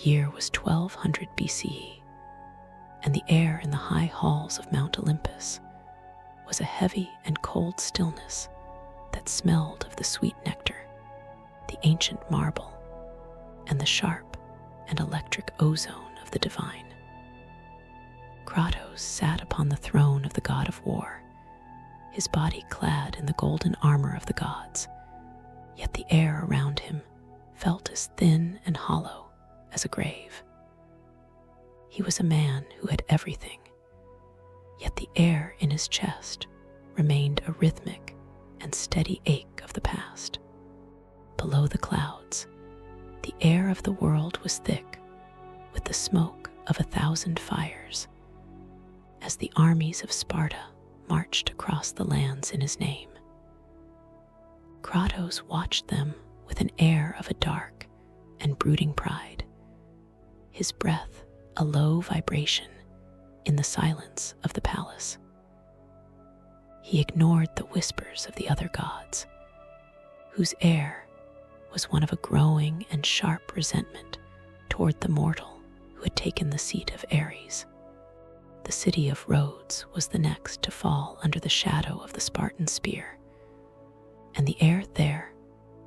year was 1200 BCE, and the air in the high halls of Mount Olympus was a heavy and cold stillness that smelled of the sweet nectar, the ancient marble, and the sharp and electric ozone of the divine. Kratos sat upon the throne of the god of war, his body clad in the golden armor of the gods, yet the air around him felt as thin and hollow as a grave. He was a man who had everything, yet the air in his chest remained a rhythmic and steady ache of the past. Below the clouds, the air of the world was thick with the smoke of 1,000 fires, as the armies of Sparta marched across the lands in his name. Kratos watched them with an air of a dark and brooding pride, his breath a low vibration in the silence of the palace. He ignored the whispers of the other gods, whose air was one of a growing and sharp resentment toward the mortal who had taken the seat of Ares. The city of Rhodes was the next to fall under the shadow of the Spartan spear, and the air there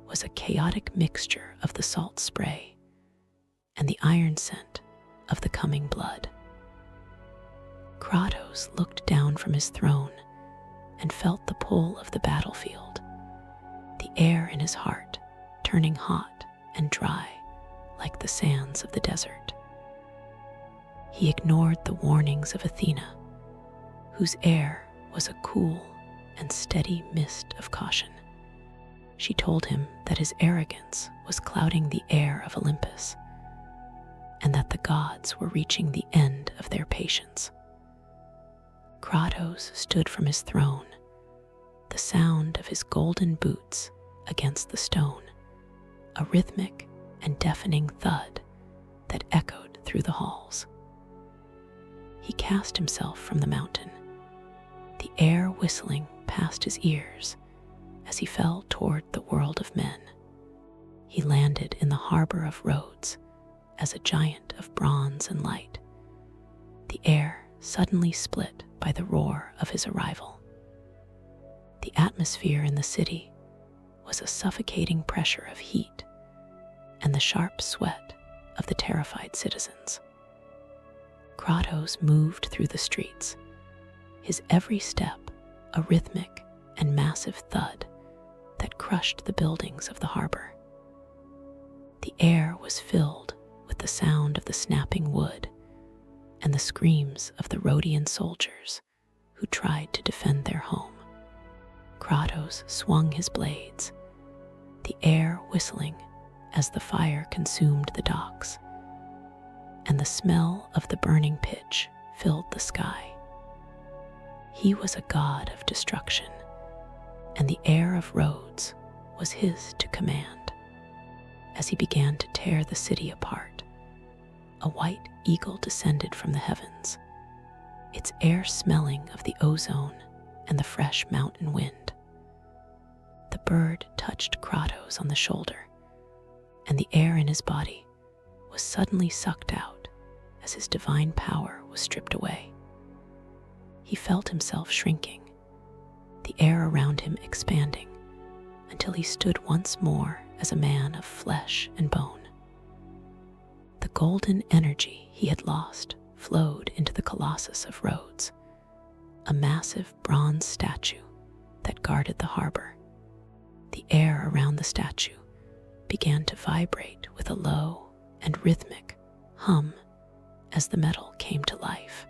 was a chaotic mixture of the salt spray and the iron scent of the coming blood. Kratos looked down from his throne and felt the pull of the battlefield, the air in his heart turning hot and dry like the sands of the desert. He ignored the warnings of Athena, whose air was a cool and steady mist of caution. She told him that his arrogance was clouding the air of Olympus, and that the gods were reaching the end of their patience. Kratos stood from his throne, the sound of his golden boots against the stone, a rhythmic and deafening thud that echoed through the halls. He cast himself from the mountain, the air whistling past his ears as he fell toward the world of men. He landed in the harbor of Rhodes as a giant of bronze and light, the air suddenly split by the roar of his arrival. The atmosphere in the city was a suffocating pressure of heat and the sharp sweat of the terrified citizens. Kratos moved through the streets, his every step a rhythmic and massive thud that crushed the buildings of the harbor. The air was filled with the sound of the snapping wood and the screams of the Rhodian soldiers who tried to defend their home. Kratos swung his blades, the air whistling as the fire consumed the docks, and the smell of the burning pitch filled the sky. He was a god of destruction, and the air of Rhodes was his to command. As he began to tear the city apart, a white eagle descended from the heavens, its air smelling of the ozone and the fresh mountain wind. The bird touched Kratos on the shoulder, and the air in his body was suddenly sucked out as his divine power was stripped away. He felt himself shrinking, the air around him expanding, until he stood once more as a man of flesh and bone. The golden energy he had lost flowed into the Colossus of Rhodes, a massive bronze statue that guarded the harbor. The air around the statue began to vibrate with a low and rhythmic hum as the metal came to life.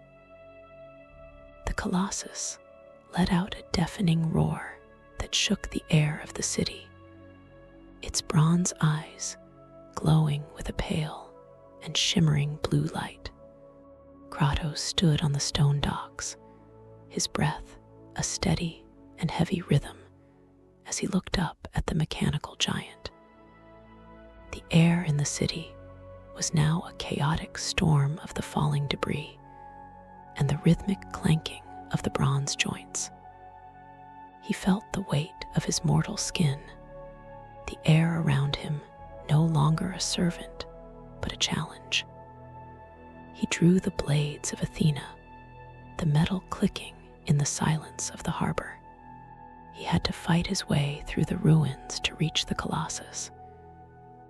The Colossus let out a deafening roar that shook the air of the city, its bronze eyes glowing with a pale and shimmering blue light. Kratos stood on the stone docks, his breath a steady and heavy rhythm as he looked up at the mechanical giant. The air in the city was now a chaotic storm of the falling debris and the rhythmic clanking of the bronze joints. He felt the weight of his mortal skin, the air around him no longer a servant, but a challenge. He drew the blades of Athena, the metal clicking in the silence of the harbor. He had to fight his way through the ruins to reach the Colossus,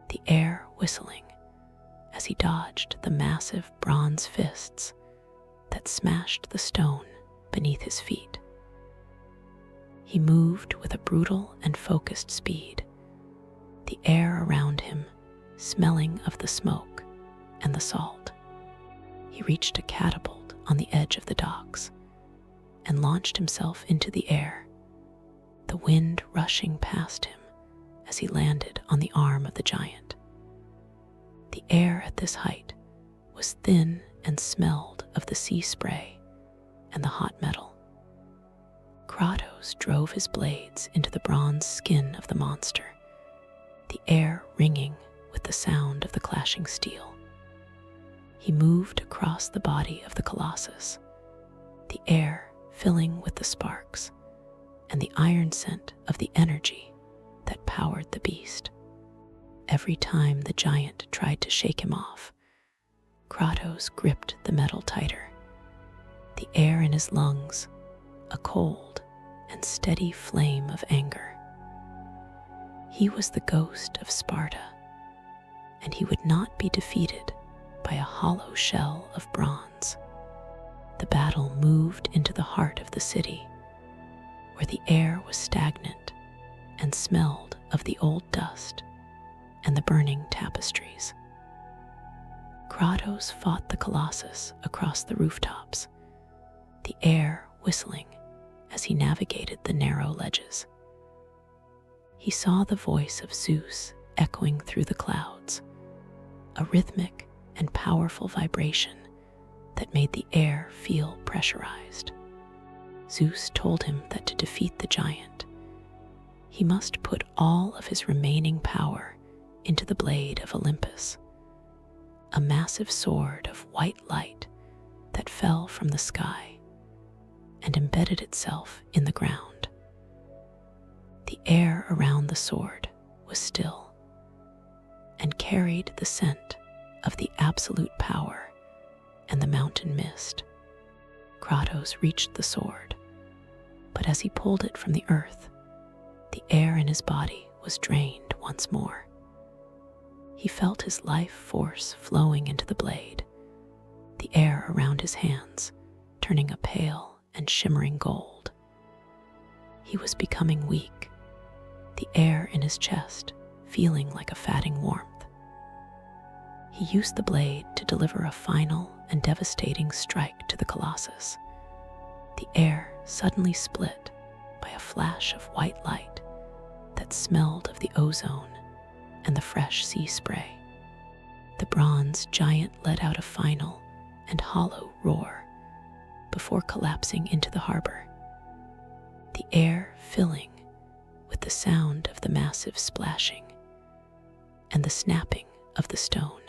the air whistling as he dodged the massive bronze fists that smashed the stone beneath his feet. He moved with a brutal and focused speed, the air around him smelling of the smoke and the salt. He reached a catapult on the edge of the docks and launched himself into the air, the wind rushing past him as he landed on the arm of the giant. The air at this height was thin and smelled of the sea spray and the hot metal. Kratos drove his blades into the bronze skin of the monster, the air ringing with the sound of the clashing steel. He moved across the body of the Colossus, the air filling with the sparks and the iron scent of the energy that powered the beast. Every time the giant tried to shake him off, Kratos gripped the metal tighter, the air in his lungs a cold and steady flame of anger. He was the ghost of Sparta, and he would not be defeated by a hollow shell of bronze. The battle moved into the heart of the city, where the air was stagnant and smelled of the old dust and the burning tapestries. Kratos fought the Colossus across the rooftops, the air whistling as he navigated the narrow ledges. He saw the voice of Zeus echoing through the clouds, a rhythmic and powerful vibration that made the air feel pressurized. Zeus told him that to defeat the giant, he must put all of his remaining power into the blade of Olympus, a massive sword of white light that fell from the sky and embedded itself in the ground. The air around the sword was still and carried the scent of the absolute power and the mountain mist. Kratos reached the sword, but as he pulled it from the earth, the air in his body was drained once more. He felt his life force flowing into the blade, the air around his hands turning a pale and shimmering gold. He was becoming weak, the air in his chest feeling like a fatting warmth. He used the blade to deliver a final and devastating strike to the Colossus. The air suddenly split by a flash of white light that smelled of the ozone and the fresh sea spray. The bronze giant let out a final and hollow roar before collapsing into the harbor, the air filling with the sound of the massive splashing and the snapping of the stone.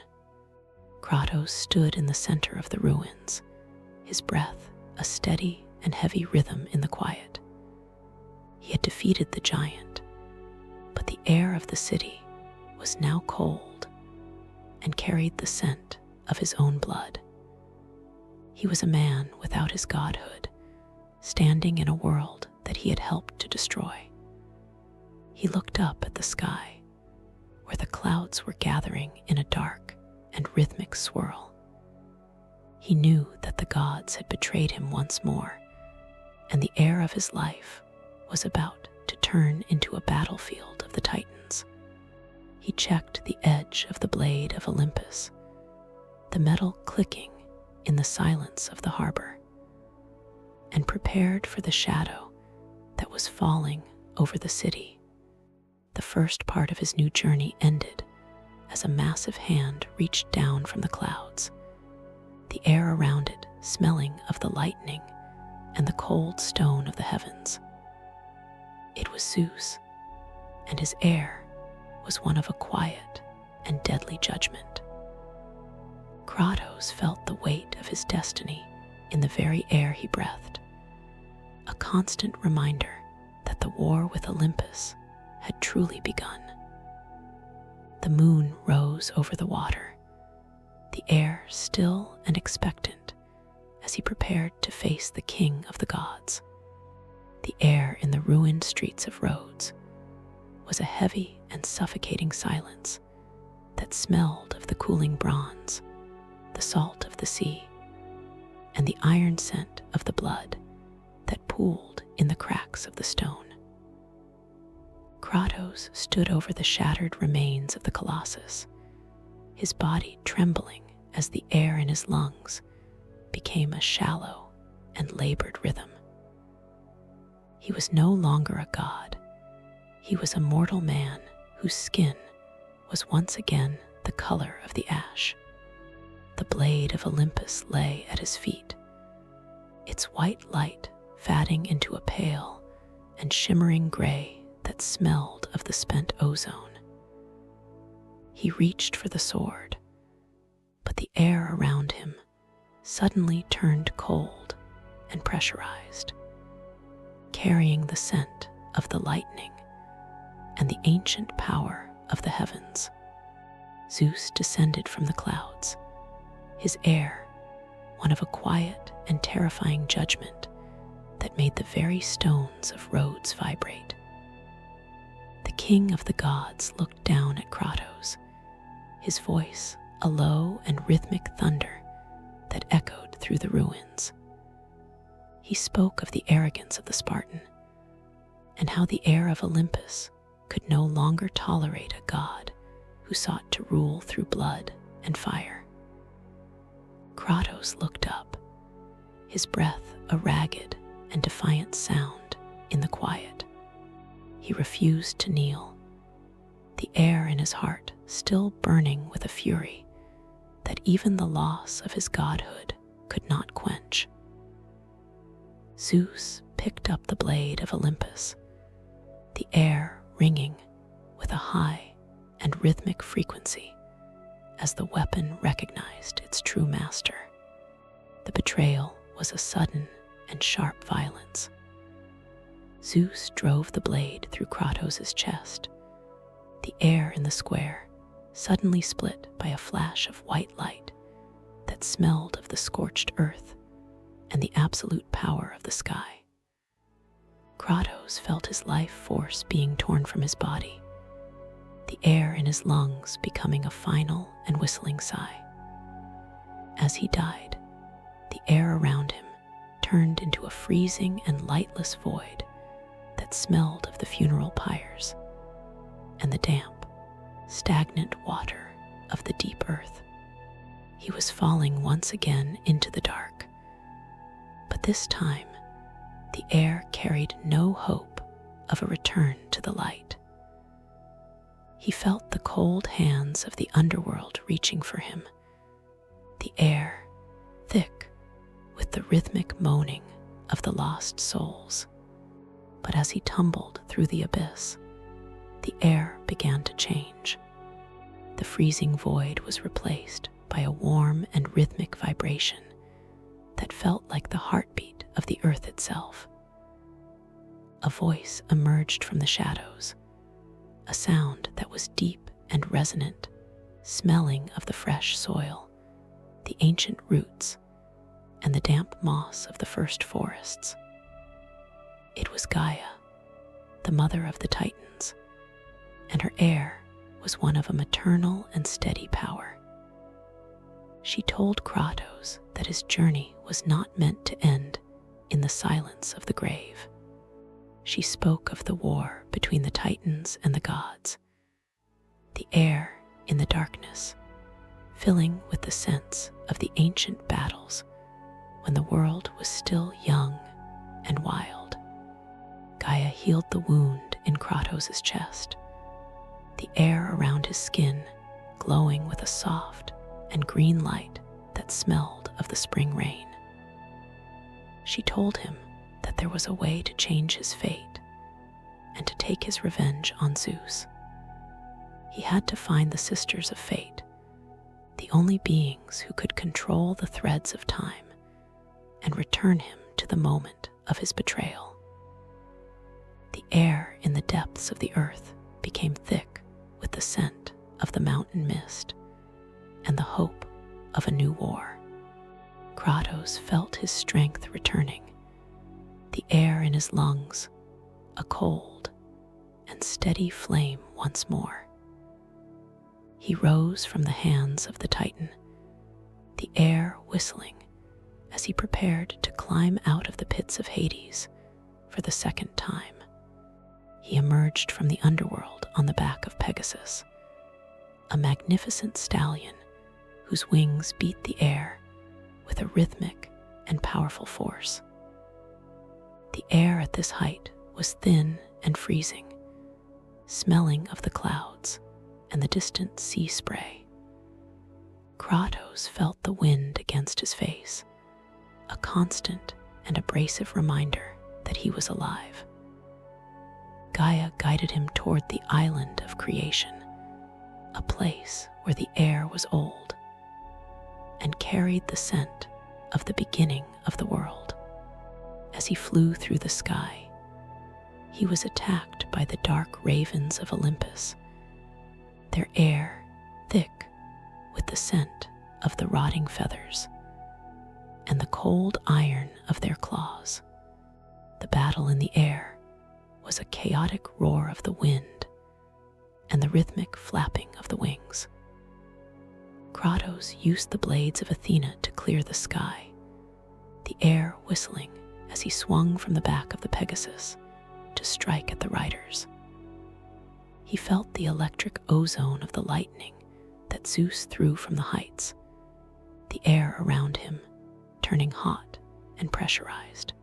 Kratos stood in the center of the ruins, his breath a steady and heavy rhythm in the quiet. He had defeated the giant, but the air of the city was now cold and carried the scent of his own blood. He was a man without his godhood, standing in a world that he had helped to destroy. He looked up at the sky, where the clouds were gathering in a dark and rhythmic swirl. He knew that the gods had betrayed him once more, and the air of his life was about to turn into a battlefield of the Titans. He checked the edge of the blade of Olympus, the metal clicking in the silence of the harbor, and prepared for the shadow that was falling over the city. The first part of his new journey ended as a massive hand reached down from the clouds, the air around it smelling of the lightning and the cold stone of the heavens. It was Zeus, and his air was one of a quiet and deadly judgment. Kratos felt the weight of his destiny in the very air he breathed, a constant reminder that the war with Olympus had truly begun. The moon rose over the water, the air still and expectant as he prepared to face the king of the gods. The air in the ruined streets of Rhodes was a heavy and suffocating silence that smelled of the cooling bronze, the salt of the sea, and the iron scent of the blood that pooled in the cracks of the stone. Kratos stood over the shattered remains of the Colossus, his body trembling as the air in his lungs became a shallow and labored rhythm. He was no longer a god. He was a mortal man whose skin was once again the color of the ash. The blade of Olympus lay at his feet, its white light fading into a pale and shimmering gray that smelled of the spent ozone. He reached for the sword, but the air around him suddenly turned cold and pressurized, carrying the scent of the lightning and the ancient power of the heavens. Zeus descended from the clouds, his air one of a quiet and terrifying judgment that made the very stones of Rhodes vibrate. The king of the gods looked down at Kratos, his voice a low and rhythmic thunder that echoed through the ruins. He spoke of the arrogance of the Spartan and how the air of Olympus could no longer tolerate a god who sought to rule through blood and fire. Kratos looked up, his breath a ragged and defiant sound in the quiet. He refused to kneel, the air in his heart still burning with a fury that even the loss of his godhood could not quench. Zeus picked up the blade of Olympus, the air ringing with a high and rhythmic frequency as the weapon recognized its true master. The betrayal was a sudden and sharp violence. Zeus drove the blade through Kratos' chest. The air in the square suddenly split by a flash of white light that smelled of the scorched earth and the absolute power of the sky. Kratos felt his life force being torn from his body, the air in his lungs becoming a final and whistling sigh. As he died, the air around him turned into a freezing and lightless void that smelled of the funeral pyres and the damp, stagnant water of the deep earth. He was falling once again into the dark, but this time the air carried no hope of a return to the light. He felt the cold hands of the underworld reaching for him, the air thick with the rhythmic moaning of the lost souls. But as he tumbled through the abyss, the air began to change. The freezing void was replaced by a warm and rhythmic vibration that felt like the heartbeat of the earth itself. A voice emerged from the shadows, a sound that was deep and resonant, smelling of the fresh soil, the ancient roots, and the damp moss of the first forests. It was Gaia, the mother of the Titans, and her air was one of a maternal and steady power. She told Kratos that his journey was not meant to end in the silence of the grave. She spoke of the war between the Titans and the gods, the air in the darkness, filling with the sense of the ancient battles when the world was still young and wild. Gaia healed the wound in Kratos' chest, the air around his skin glowing with a soft and green light that smelled of the spring rain. She told him that there was a way to change his fate and to take his revenge on Zeus. He had to find the Sisters of Fate, the only beings who could control the threads of time and return him to the moment of his betrayal. The air in the depths of the earth became thick with the scent of the mountain mist and the hope of a new war. Kratos felt his strength returning, the air in his lungs a cold and steady flame once more. He rose from the hands of the Titan, the air whistling as he prepared to climb out of the pits of Hades for the second time. He emerged from the underworld on the back of Pegasus, a magnificent stallion whose wings beat the air with a rhythmic and powerful force. The air at this height was thin and freezing, smelling of the clouds and the distant sea spray. Kratos felt the wind against his face, a constant and abrasive reminder that he was alive. Gaia guided him toward the island of creation, a place where the air was old, and carried the scent of the beginning of the world. As he flew through the sky, he was attacked by the dark ravens of Olympus, their air thick with the scent of the rotting feathers and the cold iron of their claws. The battle in the air was a chaotic roar of the wind and the rhythmic flapping of the wings. Kratos used the blades of Athena to clear the sky, the air whistling as he swung from the back of the Pegasus to strike at the riders. He felt the electric ozone of the lightning that Zeus threw from the heights, the air around him turning hot and pressurized.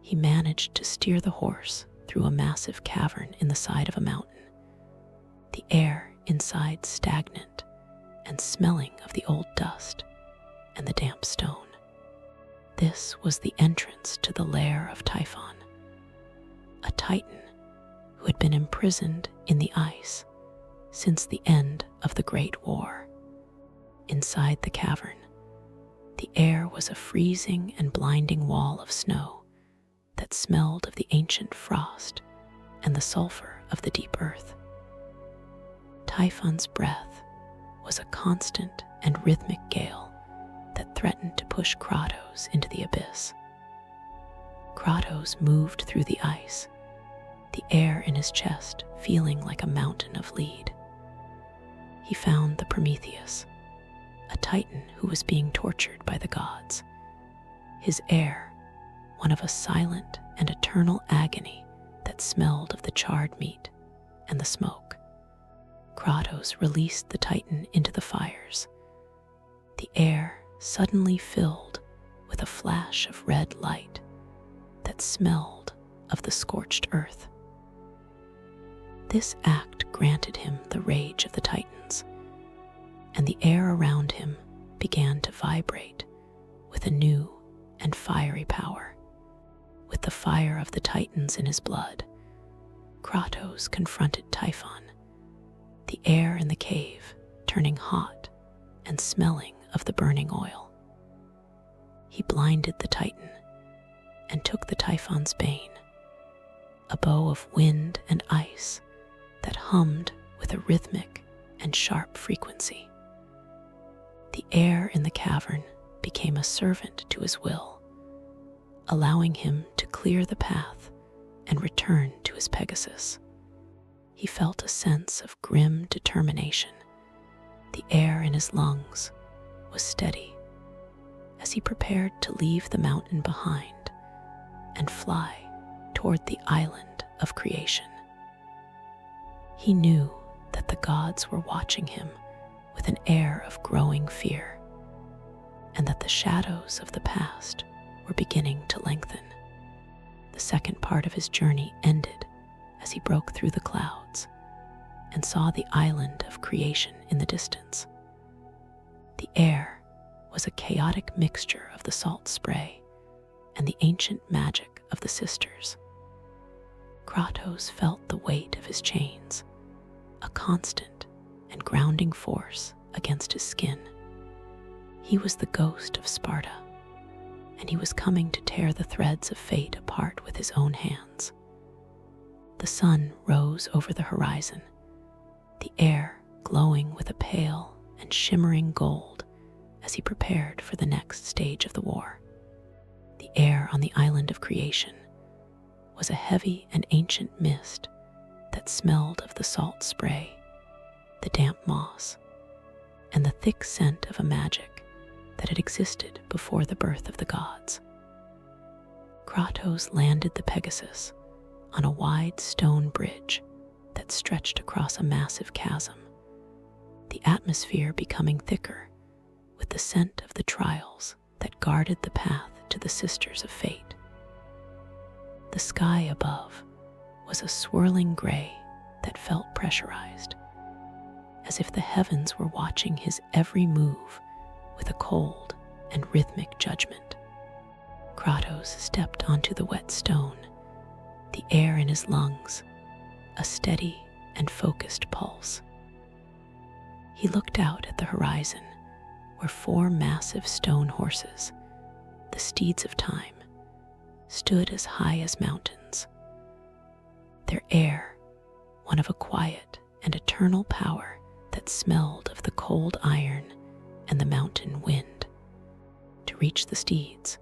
He managed to steer the horse through a massive cavern in the side of a mountain, the air inside stagnant and smelling of the old dust and the damp stone. This was the entrance to the lair of Typhon, a titan who had been imprisoned in the ice since the end of the Great War. Inside the cavern, the air was a freezing and blinding wall of snow that smelled of the ancient frost and the sulfur of the deep earth. Typhon's breath was a constant and rhythmic gale that threatened to push Kratos into the abyss. Kratos moved through the ice, the air in his chest feeling like a mountain of lead. He found the Prometheus, a titan who was being tortured by the gods, his air one of a silent and eternal agony that smelled of the charred meat and the smoke. Kratos released the titan into the fires, the air suddenly filled with a flash of red light that smelled of the scorched earth. This act granted him the rage of the Titans, and the air around him began to vibrate with a new and fiery power. With the fire of the Titans in his blood, Kratos confronted Typhon, the air in the cave turning hot and smelling of the burning oil. He blinded the Titan and took the Typhon's bane, a bow of wind and ice that hummed with a rhythmic and sharp frequency. The air in the cavern became a servant to his will, allowing him to clear the path and return to his Pegasus. He felt a sense of grim determination. The air in his lungs was steady as he prepared to leave the mountain behind and fly toward the island of creation. He knew that the gods were watching him with an air of growing fear, and that the shadows of the past were beginning to lengthen. The second part of his journey ended as he broke through the clouds and saw the island of creation in the distance. The air was a chaotic mixture of the salt spray and the ancient magic of the sisters. Kratos felt the weight of his chains, a constant and grounding force against his skin. He was the ghost of Sparta, and he was coming to tear the threads of fate apart with his own hands. The sun rose over the horizon, the air glowing with a pale and shimmering gold as he prepared for the next stage of the war. The air on the island of creation was a heavy and ancient mist that smelled of the salt spray, the damp moss, and the thick scent of a magic that had existed before the birth of the gods. Kratos landed the Pegasus on a wide stone bridge that stretched across a massive chasm, the atmosphere becoming thicker with the scent of the trials that guarded the path to the Sisters of Fate. The sky above was a swirling gray that felt pressurized, as if the heavens were watching his every move with a cold and rhythmic judgment. Kratos stepped onto the wet stone, the air in his lungs a steady and focused pulse. He looked out at the horizon, where 4 massive stone horses, the steeds of time, stood as high as mountains. Their air, one of a quiet and eternal power that smelled of the cold iron and the mountain wind. To reach the steeds,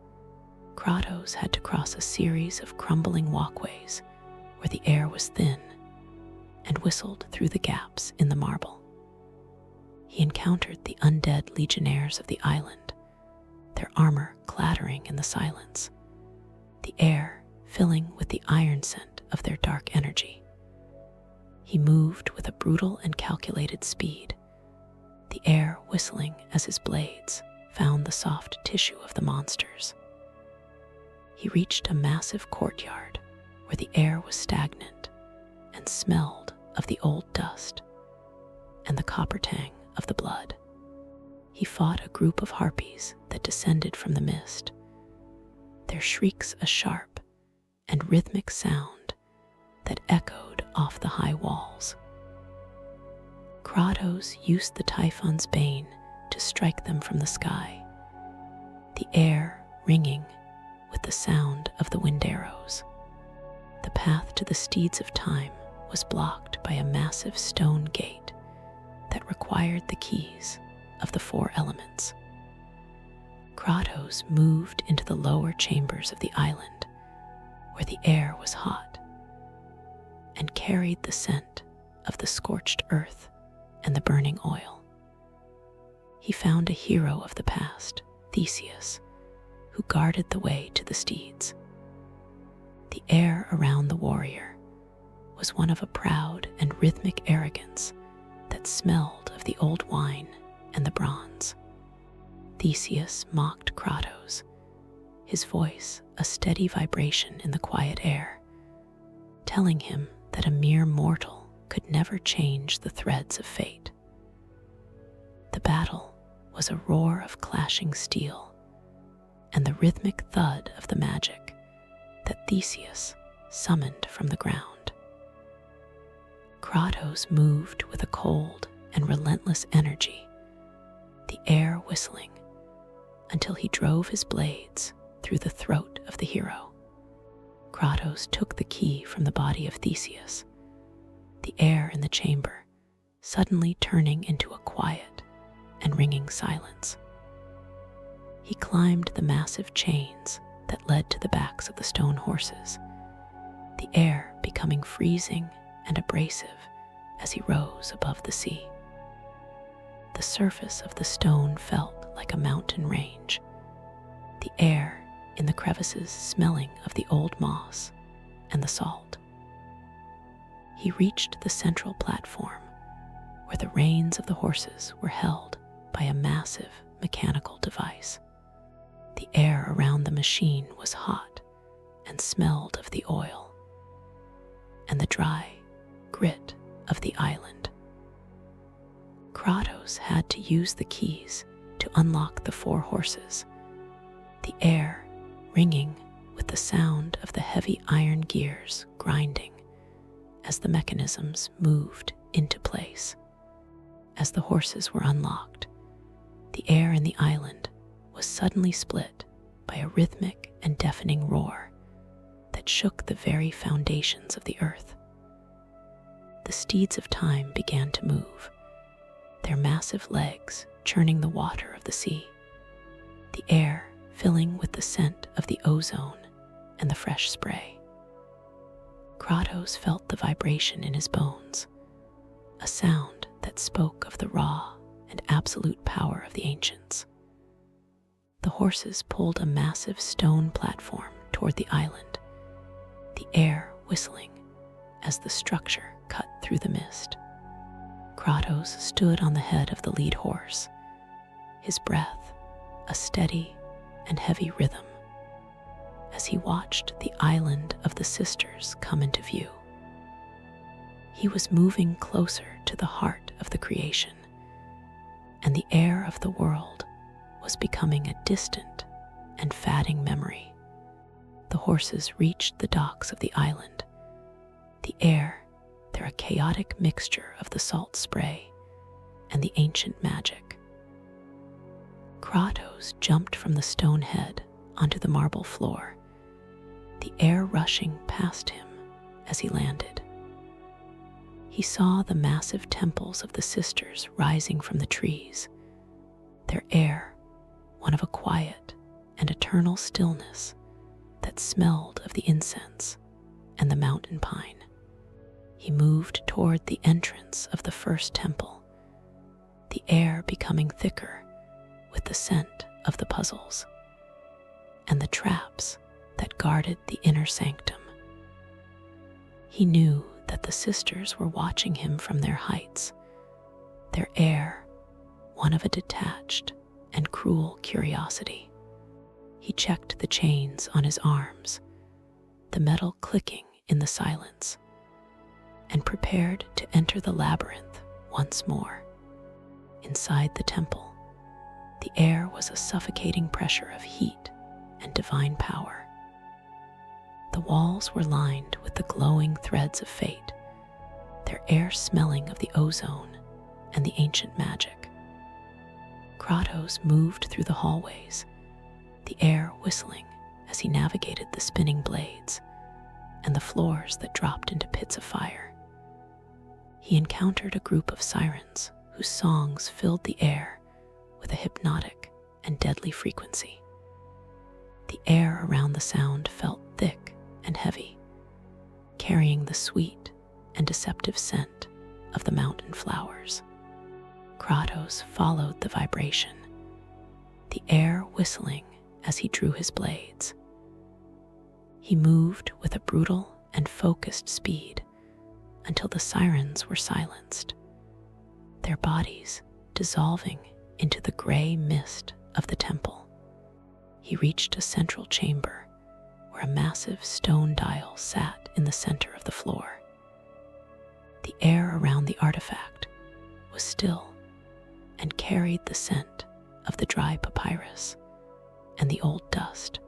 Kratos had to cross a series of crumbling walkways where the air was thin and whistled through the gaps in the marble. He encountered the undead legionnaires of the island, their armor clattering in the silence, the air filling with the iron scent of their dark energy. He moved with a brutal and calculated speed, the air whistling as his blades found the soft tissue of the monsters. He reached a massive courtyard where the air was stagnant and smelled of the old dust and the copper tang of the blood. He fought a group of harpies that descended from the mist, their shrieks a sharp and rhythmic sound that echoed off the high walls. Kratos used the Typhon's bane to strike them from the sky, the air ringing with the sound of the wind arrows. The path to the steeds of time was blocked by a massive stone gate that required the keys of the 4 elements. Kratos moved into the lower chambers of the island, where the air was hot, and carried the scent of the scorched earth and the burning oil. He found a hero of the past, Theseus, who guarded the way to the steeds. The air around the warrior was one of a proud and rhythmic arrogance that smelled of the old wine and the bronze. Theseus mocked Kratos, his voice a steady vibration in the quiet air, telling him that a mere mortal could never change the threads of fate. The battle was a roar of clashing steel and the rhythmic thud of the magic that Theseus summoned from the ground. Kratos moved with a cold and relentless energy, the air whistling, until he drove his blades through the throat of the hero. Kratos took the key from the body of Theseus, the air in the chamber suddenly turning into a quiet and ringing silence. He climbed the massive chains that led to the backs of the stone horses, the air becoming freezing and abrasive as he rose above the sea. The surface of the stone felt like a mountain range, the air in the crevices smelling of the old moss and the salt. He reached the central platform, where the reins of the horses were held by a massive mechanical device. The air around the machine was hot and smelled of the oil and the dry grit of the island. Kratos had to use the keys to unlock the 4 horses, the air ringing with the sound of the heavy iron gears grinding as the mechanisms moved into place. As the horses were unlocked, the air in the island was suddenly split by a rhythmic and deafening roar that shook the very foundations of the earth. The steeds of time began to move, their massive legs churning the water of the sea. the air filling with the scent of the ozone and the fresh spray. Kratos felt the vibration in his bones, a sound that spoke of the raw and absolute power of the ancients. The horses pulled a massive stone platform toward the island, the air whistling as the structure cut through the mist. Kratos stood on the head of the lead horse, his breath a steady and heavy rhythm, as he watched the island of the sisters come into view. He was moving closer to the heart of the creation, and the air of the world was becoming a distant and fading memory. The horses reached the docks of the island. The air, there a chaotic mixture of the salt spray and the ancient magic. Kratos jumped from the stone head onto the marble floor, the air rushing past him as he landed. He saw the massive temples of the sisters rising from the trees, their air one of a quiet and eternal stillness that smelled of the incense and the mountain pine. He moved toward the entrance of the first temple, the air becoming thicker with the scent of the puzzles and the traps that guarded the inner sanctum. He knew that the sisters were watching him from their heights, their air one of a detached and cruel curiosity. He checked the chains on his arms, the metal clicking in the silence, and prepared to enter the labyrinth once more. Inside the temple, the air was a suffocating pressure of heat and divine power. The walls were lined with the glowing threads of fate, their air smelling of the ozone and the ancient magic. Kratos moved through the hallways, the air whistling as he navigated the spinning blades and the floors that dropped into pits of fire. He encountered a group of sirens whose songs filled the air with a hypnotic and deadly frequency. The air around the sound felt thick and heavy, carrying the sweet and deceptive scent of the mountain flowers. Kratos followed the vibration, the air whistling as he drew his blades. He moved with a brutal and focused speed until the sirens were silenced, their bodies dissolving into the gray mist of the temple. He reached a central chamber where a massive stone dial sat in the center of the floor. The air around the artifact was still and carried the scent of the dry papyrus and the old dust.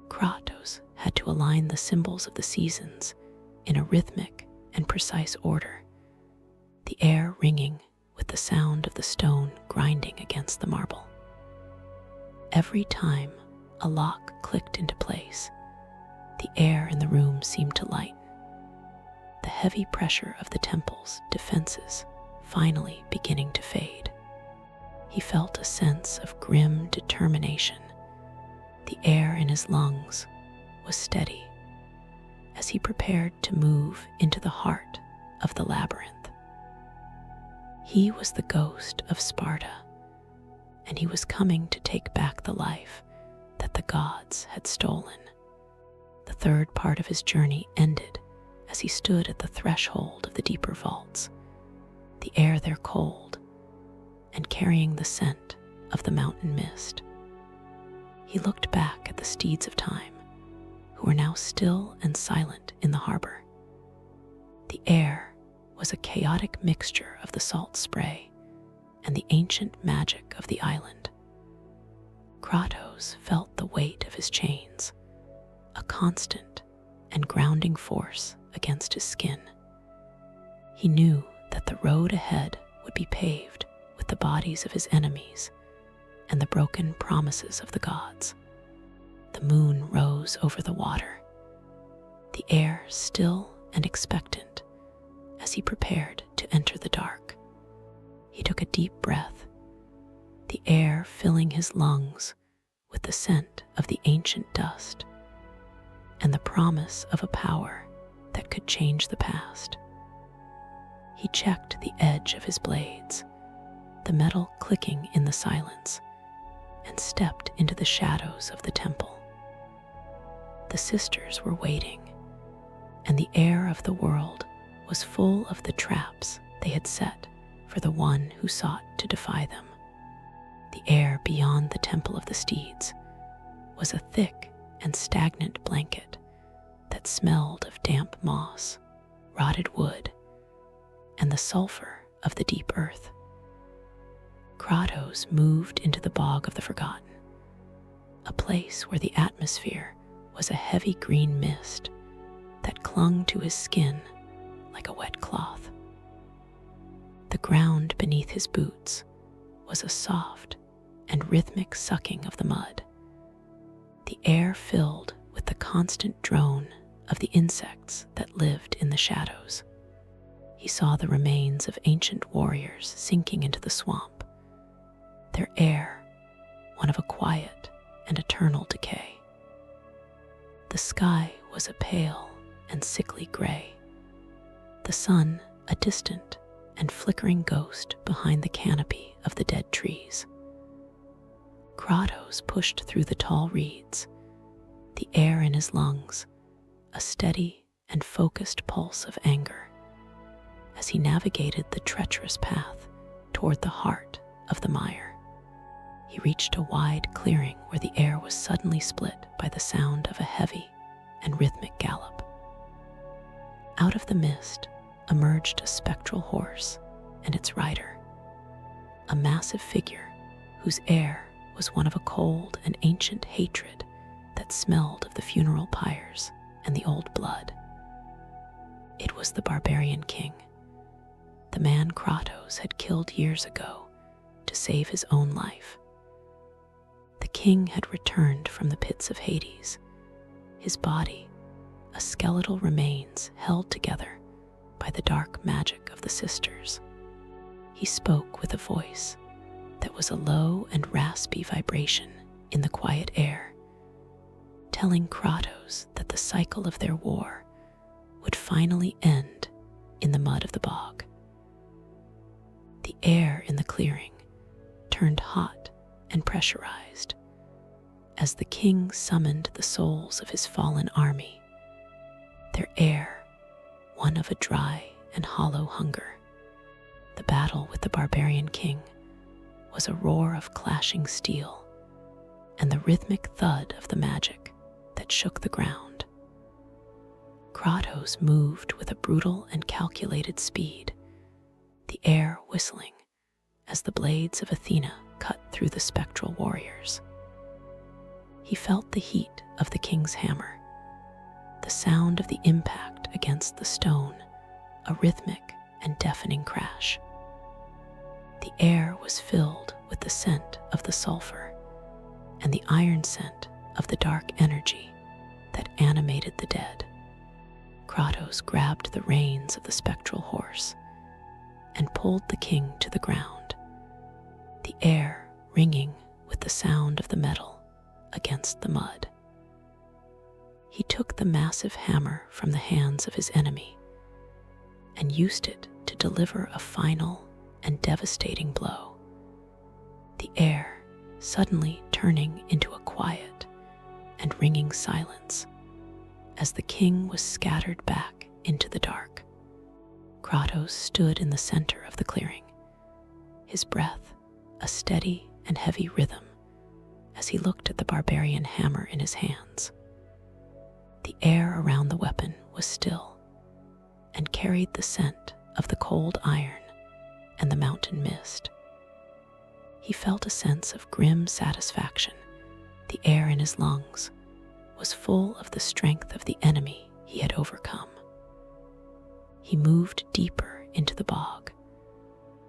Kratos had to align the symbols of the seasons in a rhythmic and precise order, the air ringing with the sound of the stone grinding against the marble. Every time a lock clicked into place, the air in the room seemed to lighten, the heavy pressure of the temple's defenses finally beginning to fade. He felt a sense of grim determination. The air in his lungs was steady as he prepared to move into the heart of the labyrinth. He was the ghost of Sparta, and he was coming to take back the life that the gods had stolen. The third part of his journey ended as he stood at the threshold of the deeper vaults, the air there cold and carrying the scent of the mountain mist. He looked back at the steeds of time, who were now still and silent in the harbor. The air was a chaotic mixture of the salt spray and the ancient magic of the island. Kratos felt the weight of his chains, a constant and grounding force against his skin. He knew that the road ahead would be paved with the bodies of his enemies and the broken promises of the gods. The moon rose over the water, the air still and expectant as he prepared to enter the dark. He took a deep breath, the air filling his lungs with the scent of the ancient dust and the promise of a power that could change the past. He checked the edge of his blades, the metal clicking in the silence, and stepped into the shadows of the temple. The sisters were waiting, and the air of the world was full of the traps they had set for the one who sought to defy them. The air beyond the Temple of the Steeds was a thick and stagnant blanket that smelled of damp moss, rotted wood, and the sulfur of the deep earth. Kratos moved into the Bog of the Forgotten, a place where the atmosphere was a heavy green mist that clung to his skin like a wet cloth. The ground beneath his boots was a soft and rhythmic sucking of the mud, the air filled with the constant drone of the insects that lived in the shadows. He saw the remains of ancient warriors sinking into the swamp, their air one of a quiet and eternal decay. The sky was a pale and sickly gray, the sun a distant and flickering ghost behind the canopy of the dead trees. Kratos pushed through the tall reeds, the air in his lungs a steady and focused pulse of anger, as he navigated the treacherous path toward the heart of the mire. He reached a wide clearing where the air was suddenly split by the sound of a heavy and rhythmic gallop. Out of the mist emerged a spectral horse and its rider, a massive figure whose air was one of a cold and ancient hatred that smelled of the funeral pyres and the old blood. It was the barbarian king, the man Kratos had killed years ago to save his own life. The king had returned from the pits of Hades, his body a skeletal remains held together by the dark magic of the sisters. He spoke with a voice that was a low and raspy vibration in the quiet air, telling Kratos that the cycle of their war would finally end in the mud of the bog. The air in the clearing turned hot and pressurized as the king summoned the souls of his fallen army, their air one of a dry and hollow hunger. The battle with the barbarian king was a roar of clashing steel and the rhythmic thud of the magic that shook the ground. Kratos moved with a brutal and calculated speed, the air whistling as the blades of Athena cut through the spectral warriors. He felt the heat of the king's hammer, the sound of the impact against the stone, a rhythmic and deafening crash. The air was filled with the scent of the sulfur and the iron scent of the dark energy that animated the dead. Kratos grabbed the reins of the spectral horse and pulled the king to the ground, the air ringing with the sound of the metal against the mud. He took the massive hammer from the hands of his enemy and used it to deliver a final and devastating blow, the air suddenly turning into a quiet and ringing silence as the king was scattered back into the dark. Kratos stood in the center of the clearing, his breath a steady and heavy rhythm as he looked at the barbarian hammer in his hands. The air around the weapon was still and carried the scent of the cold iron and the mountain mist. He felt a sense of grim satisfaction. The air in his lungs was full of the strength of the enemy he had overcome. He moved deeper into the bog,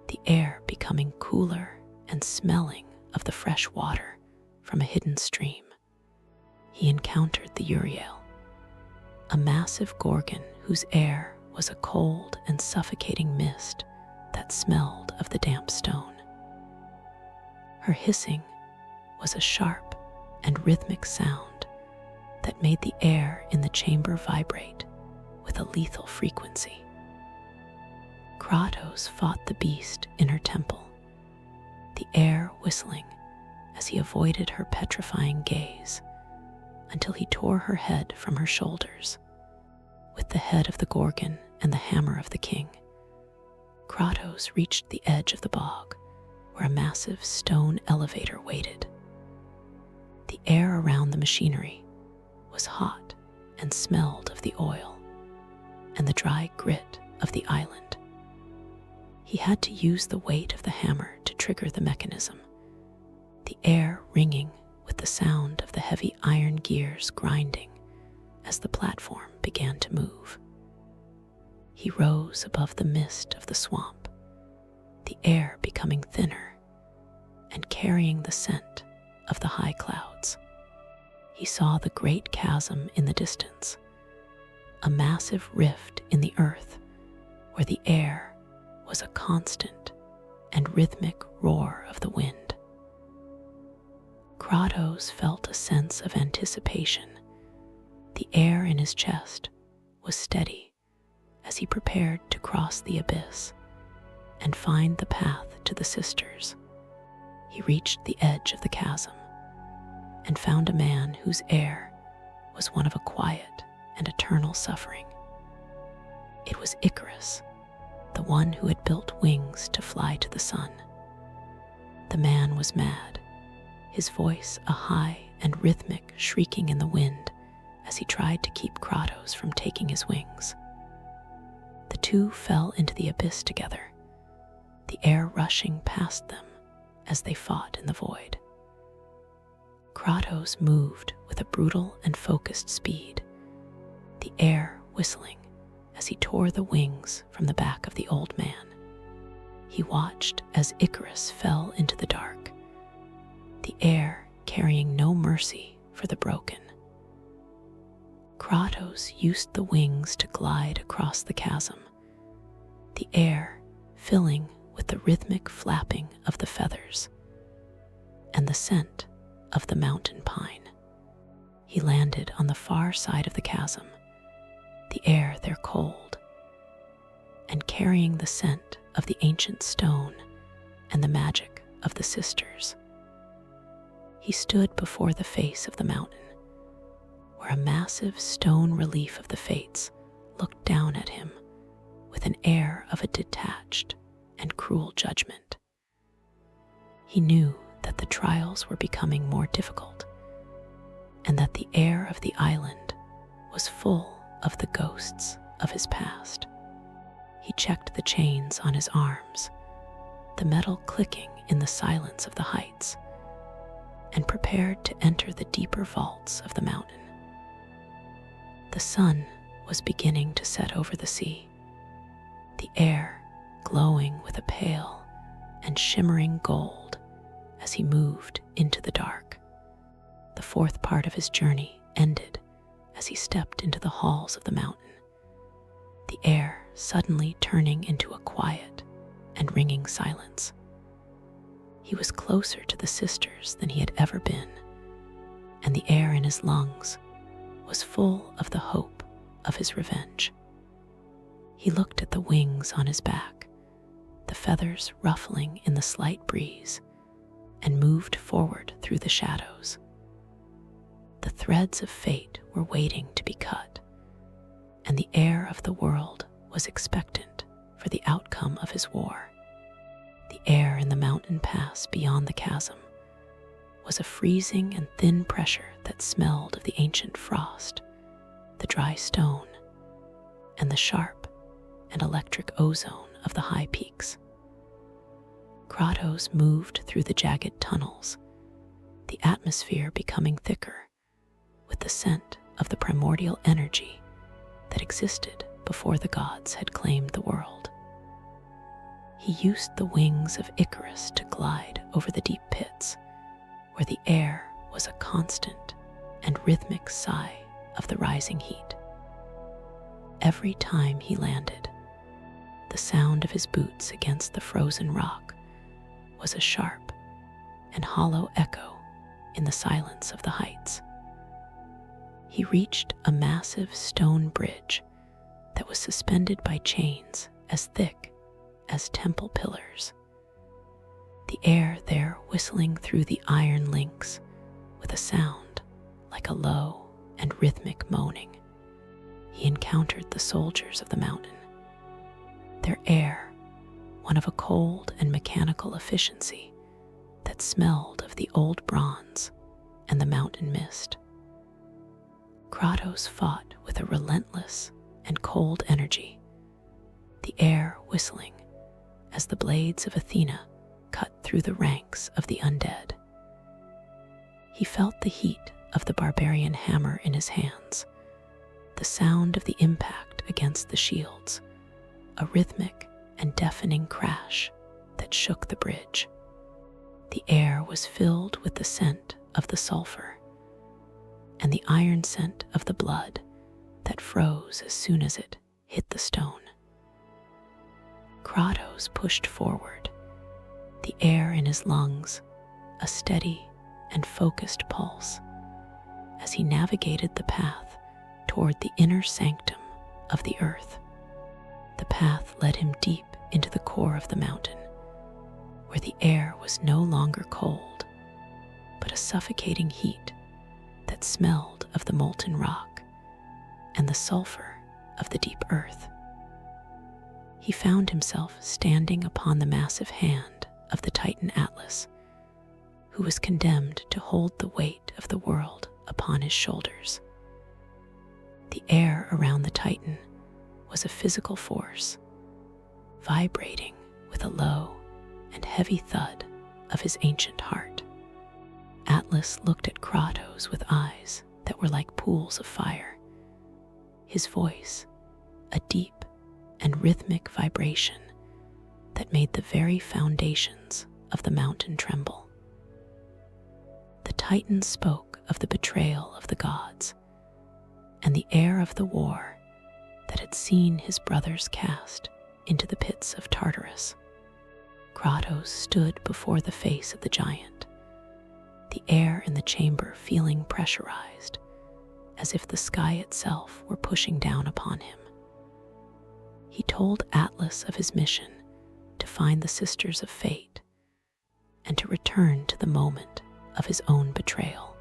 the air becoming cooler and smelling of the fresh water from a hidden stream. He encountered the Uriel, a massive gorgon whose air was a cold and suffocating mist that smelled of the damp stone. Her hissing was a sharp and rhythmic sound that made the air in the chamber vibrate with a lethal frequency. Kratos fought the beast in her temple, the air whistling as he avoided her petrifying gaze until he tore her head from her shoulders. With the head of the Gorgon and the hammer of the king, Kratos reached the edge of the bog where a massive stone elevator waited. The air around the machinery was hot and smelled of the oil and the dry grit of the island. He had to use the weight of the hammer to trigger the mechanism, the air ringing with the sound of the heavy iron gears grinding as the platform began to move. He rose above the mist of the swamp, the air becoming thinner and carrying the scent of the high clouds. He saw the great chasm in the distance, a massive rift in the earth where the air was a constant and rhythmic roar of the wind. Kratos felt a sense of anticipation. The air in his chest was steady as he prepared to cross the abyss and find the path to the sisters. He reached the edge of the chasm and found a man whose air was one of a quiet and eternal suffering. It was Icarus, the one who had built wings to fly to the sun. The man was mad, his voice a high and rhythmic shrieking in the wind as he tried to keep Kratos from taking his wings. The two fell into the abyss together, the air rushing past them as they fought in the void. Kratos moved with a brutal and focused speed, the air whistling as he tore the wings from the back of the old man. He watched as Icarus fell into the dark, the air carrying no mercy for the broken. Kratos used the wings to glide across the chasm, the air filling with the rhythmic flapping of the feathers and the scent of the mountain pine. He landed on the far side of the chasm, the air there cold, and carrying the scent of the ancient stone and the magic of the sisters. He stood before the face of the mountain, where a massive stone relief of the Fates looked down at him with an air of a detached and cruel judgment. He knew that the trials were becoming more difficult, and that the air of the island was full of the ghosts of his past. He checked the chains on his arms, the metal clicking in the silence of the heights, and prepared to enter the deeper vaults of the mountain. The sun was beginning to set over the sea, the air glowing with a pale and shimmering gold as he moved into the dark. The fourth part of his journey ended as he stepped into the halls of the mountain, the air suddenly turning into a quiet and ringing silence. He was closer to the sisters than he had ever been, and the air in his lungs was full of the hope of his revenge. He looked at the wings on his back, the feathers ruffling in the slight breeze, and moved forward through the shadows. The threads of fate were waiting to be cut, and the air of the world was expectant for the outcome of his war. The air in the mountain pass beyond the chasm was a freezing and thin pressure that smelled of the ancient frost, the dry stone, and the sharp and electric ozone of the high peaks. Kratos moved through the jagged tunnels, the atmosphere becoming thicker with the scent of the primordial energy that existed before the gods had claimed the world. He used the wings of Icarus to glide over the deep pits, where the air was a constant and rhythmic sigh of the rising heat. Every time he landed, the sound of his boots against the frozen rock was a sharp and hollow echo in the silence of the heights. He reached a massive stone bridge that was suspended by chains as thick as temple pillars. The air there whistling through the iron links with a sound like a low and rhythmic moaning. He encountered the soldiers of the mountain. Their air, one of a cold and mechanical efficiency that smelled of the old bronze and the mountain mist. Kratos fought with a relentless and cold energy, the air whistling as the blades of Athena cut through the ranks of the undead. He felt the heat of the barbarian hammer in his hands, the sound of the impact against the shields, a rhythmic and deafening crash that shook the bridge. The air was filled with the scent of the sulfur and the iron scent of the blood that froze as soon as it hit the stone. Kratos pushed forward, the air in his lungs a steady and focused pulse as he navigated the path toward the inner sanctum of the earth. The path led him deep into the core of the mountain, where the air was no longer cold, but a suffocating heat that smelled of the molten rock and the sulfur of the deep earth. He found himself standing upon the massive hand of the Titan Atlas, who was condemned to hold the weight of the world upon his shoulders. The air around the Titan was a physical force, vibrating with a low and heavy thud of his ancient heart. Atlas looked at Kratos with eyes that were like pools of fire, his voice a deep and rhythmic vibration that made the very foundations of the mountain tremble. The Titan spoke of the betrayal of the gods and the heir of the war that had seen his brothers cast into the pits of Tartarus. Kratos stood before the face of the giant, the air in the chamber feeling pressurized, as if the sky itself were pushing down upon him. He told Atlas of his mission to find the Sisters of Fate and to return to the moment of his own betrayal.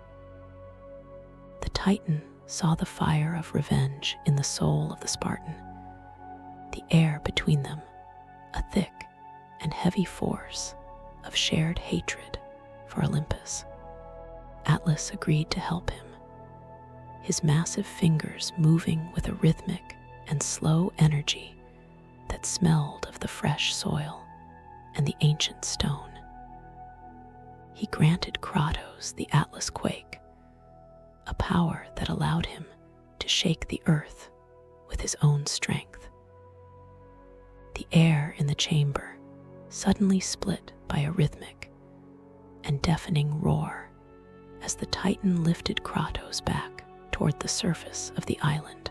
The Titan saw the fire of revenge in the soul of the Spartan, the air between them a thick and heavy force of shared hatred for Olympus. Atlas agreed to help him, his massive fingers moving with a rhythmic and slow energy that smelled of the fresh soil and the ancient stone. He granted Kratos the Atlas Quake, a power that allowed him to shake the earth with his own strength. The air in the chamber suddenly split by a rhythmic and deafening roar as the Titan lifted Kratos back toward the surface of the island.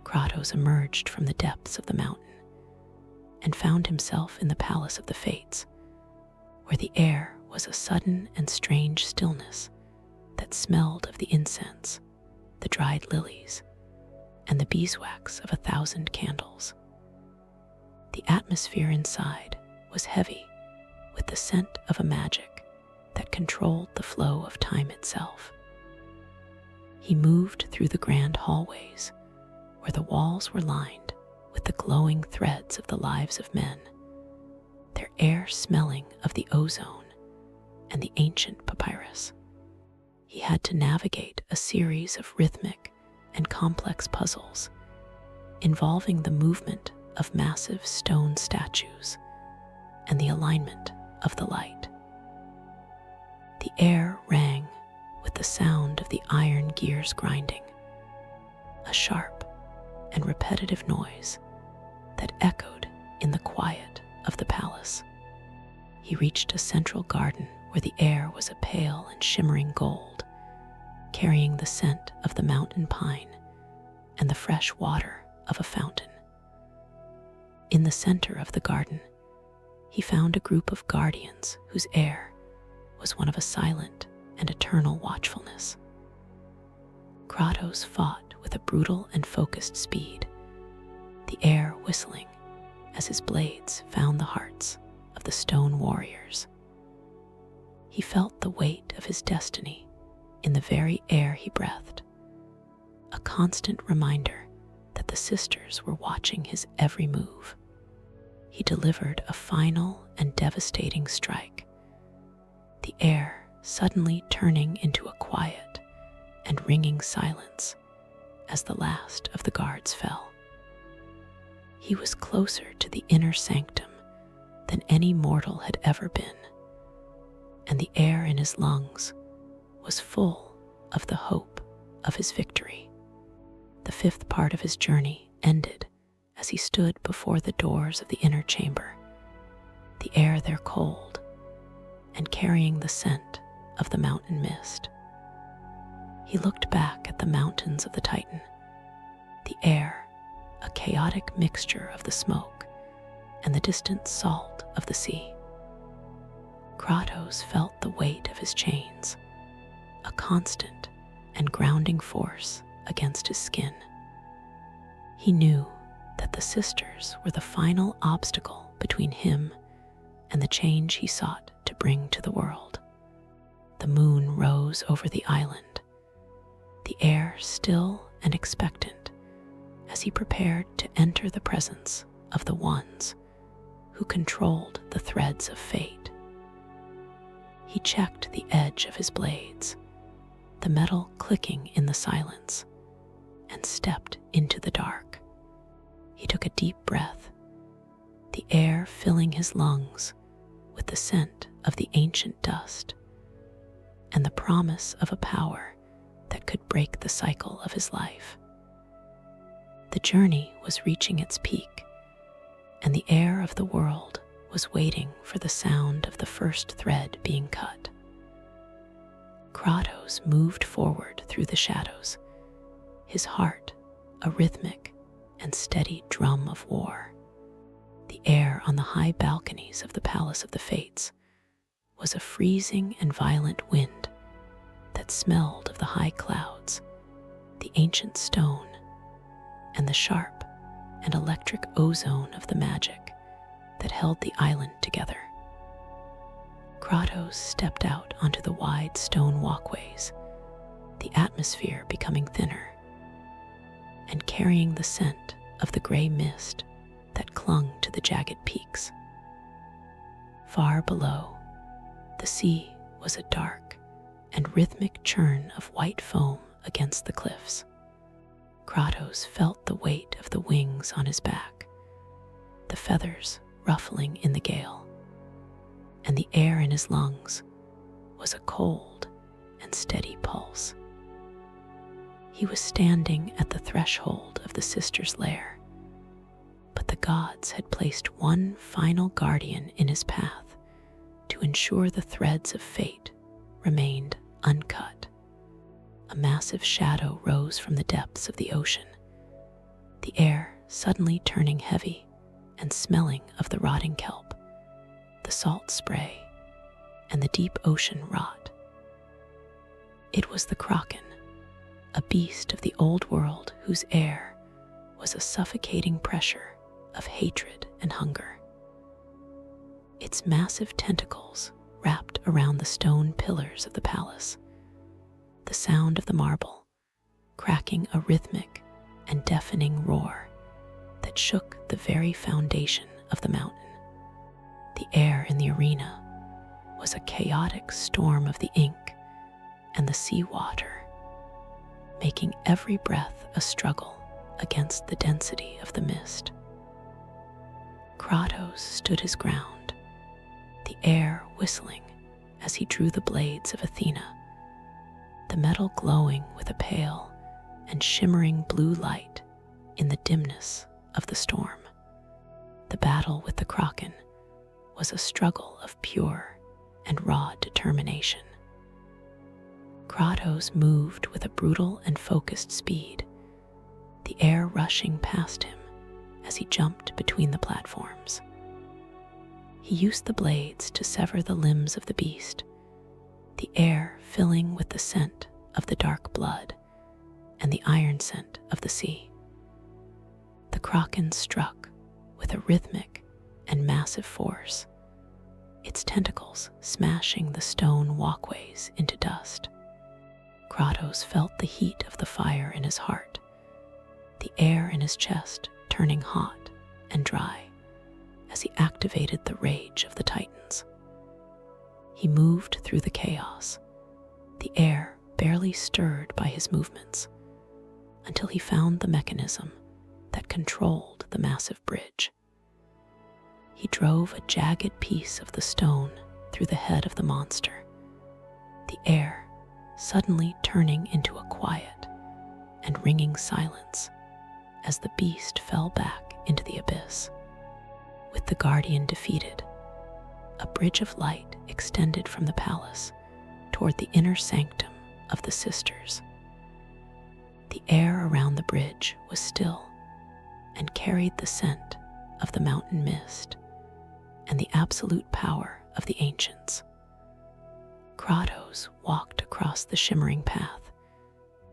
Kratos emerged from the depths of the mountain and found himself in the Palace of the Fates, where the air was a sudden and strange stillness that smelled of the incense, the dried lilies, and the beeswax of 1,000 candles. The atmosphere inside was heavy with the scent of a magic that controlled the flow of time itself. He moved through the grand hallways, where the walls were lined with the glowing threads of the lives of men, their air smelling of the ozone and the ancient papyrus. He had to navigate a series of rhythmic and complex puzzles involving the movement of massive stone statues and the alignment of the light. The air rang with the sound of the iron gears grinding, a sharp and repetitive noise that echoed in the quiet of the palace. He reached a central garden where the air was a pale and shimmering gold, carrying the scent of the mountain pine and the fresh water of a fountain. In the center of the garden, he found a group of guardians whose air was one of a silent and eternal watchfulness. Kratos fought with a brutal and focused speed, the air whistling as his blades found the hearts of the stone warriors. He felt the weight of his destiny in the very air he breathed, a constant reminder that the sisters were watching his every move. He delivered a final and devastating strike, the air suddenly turning into a quiet and ringing silence as the last of the guards fell. He was closer to the inner sanctum than any mortal had ever been, and the air in his lungs was full of the hope of his victory. The fifth part of his journey ended as he stood before the doors of the inner chamber, the air there cold and carrying the scent of the mountain mist. He looked back at the mountains of the Titan, the air a chaotic mixture of the smoke and the distant salt of the sea. Kratos felt the weight of his chains, a constant and grounding force against his skin. He knew that the sisters were the final obstacle between him and the change he sought to bring to the world. The moon rose over the island, the air still and expectant as he prepared to enter the presence of the ones who controlled the threads of fate. He checked the edge of his blades, the metal clicking in the silence, and stepped into the dark. He took a deep breath, the air filling his lungs with the scent of the ancient dust and the promise of a power that could break the cycle of his life. The journey was reaching its peak, and the air of the world was waiting for the sound of the first thread being cut. Kratos moved forward through the shadows, his heart a rhythmic and steady drum of war. The air on the high balconies of the Palace of the Fates was a freezing and violent wind that smelled of the high clouds, the ancient stone, and the sharp and electric ozone of the magic that held the island together. Kratos stepped out onto the wide stone walkways, the atmosphere becoming thinner, and carrying the scent of the gray mist that clung to the jagged peaks. Far below, the sea was a dark and rhythmic churn of white foam against the cliffs. Kratos felt the weight of the wings on his back, the feathers ruffling in the gale, and the air in his lungs was a cold and steady pulse. He was standing at the threshold of the sisters' lair, but the gods had placed one final guardian in his path to ensure the threads of fate remained uncut. A massive shadow rose from the depths of the ocean, the air suddenly turning heavy and smelling of the rotting kelp, the salt spray, and the deep ocean rot. It was the Kraken, a beast of the old world whose air was a suffocating pressure of hatred and hunger. Its massive tentacles wrapped around the stone pillars of the palace, the sound of the marble cracking a rhythmic and deafening roar that shook the very foundation of the mountain. The air in the arena was a chaotic storm of the ink and the seawater, making every breath a struggle against the density of the mist. Kratos stood his ground, the air whistling as he drew the blades of Athena, the metal glowing with a pale and shimmering blue light in the dimness of the storm. The battle with the Kraken was a struggle of pure and raw determination. Kratos moved with a brutal and focused speed, the air rushing past him as he jumped between the platforms. He used the blades to sever the limbs of the beast, the air filling with the scent of the dark blood and the iron scent of the sea. The kraken struck with a rhythmic and massive force, its tentacles smashing the stone walkways into dust. Kratos felt the heat of the fire in his heart, the air in his chest turning hot and dry as he activated the rage of the Titans. He moved through the chaos, the air barely stirred by his movements, until he found the mechanism that controlled the massive bridge. He drove a jagged piece of the stone through the head of the monster, the air suddenly turning into a quiet and ringing silence as the beast fell back into the abyss. With the guardian defeated, a bridge of light extended from the palace toward the inner sanctum of the sisters. The air around the bridge was still and carried the scent of the mountain mist and the absolute power of the ancients. Kratos walked across the shimmering path,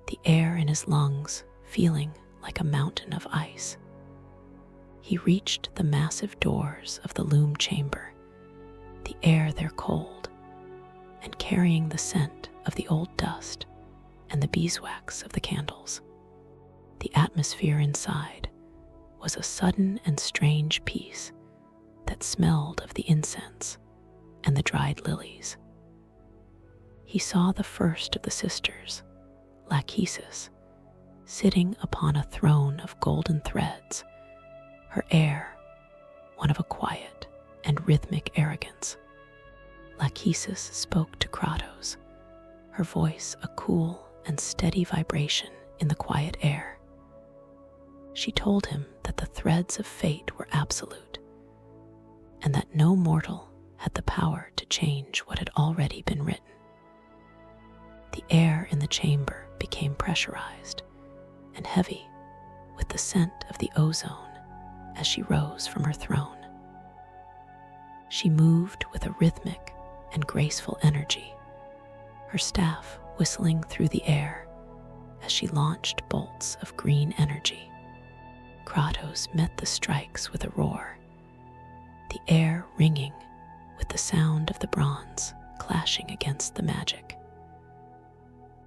the air in his lungs feeling like a mountain of ice. He reached the massive doors of the loom chamber, the air there cold and carrying the scent of the old dust and the beeswax of the candles. The atmosphere inside was a sudden and strange peace that smelled of the incense and the dried lilies. He saw the first of the sisters, Lachesis, sitting upon a throne of golden threads, her air one of a quiet and rhythmic arrogance. Lachesis spoke to Kratos, her voice a cool and steady vibration in the quiet air. She told him that the threads of fate were absolute, and that no mortal had the power to change what had already been written. The air in the chamber became pressurized and heavy with the scent of the ozone as she rose from her throne. She moved with a rhythmic and graceful energy, her staff whistling through the air as she launched bolts of green energy. Kratos met the strikes with a roar, the air ringing with the sound of the bronze clashing against the magic.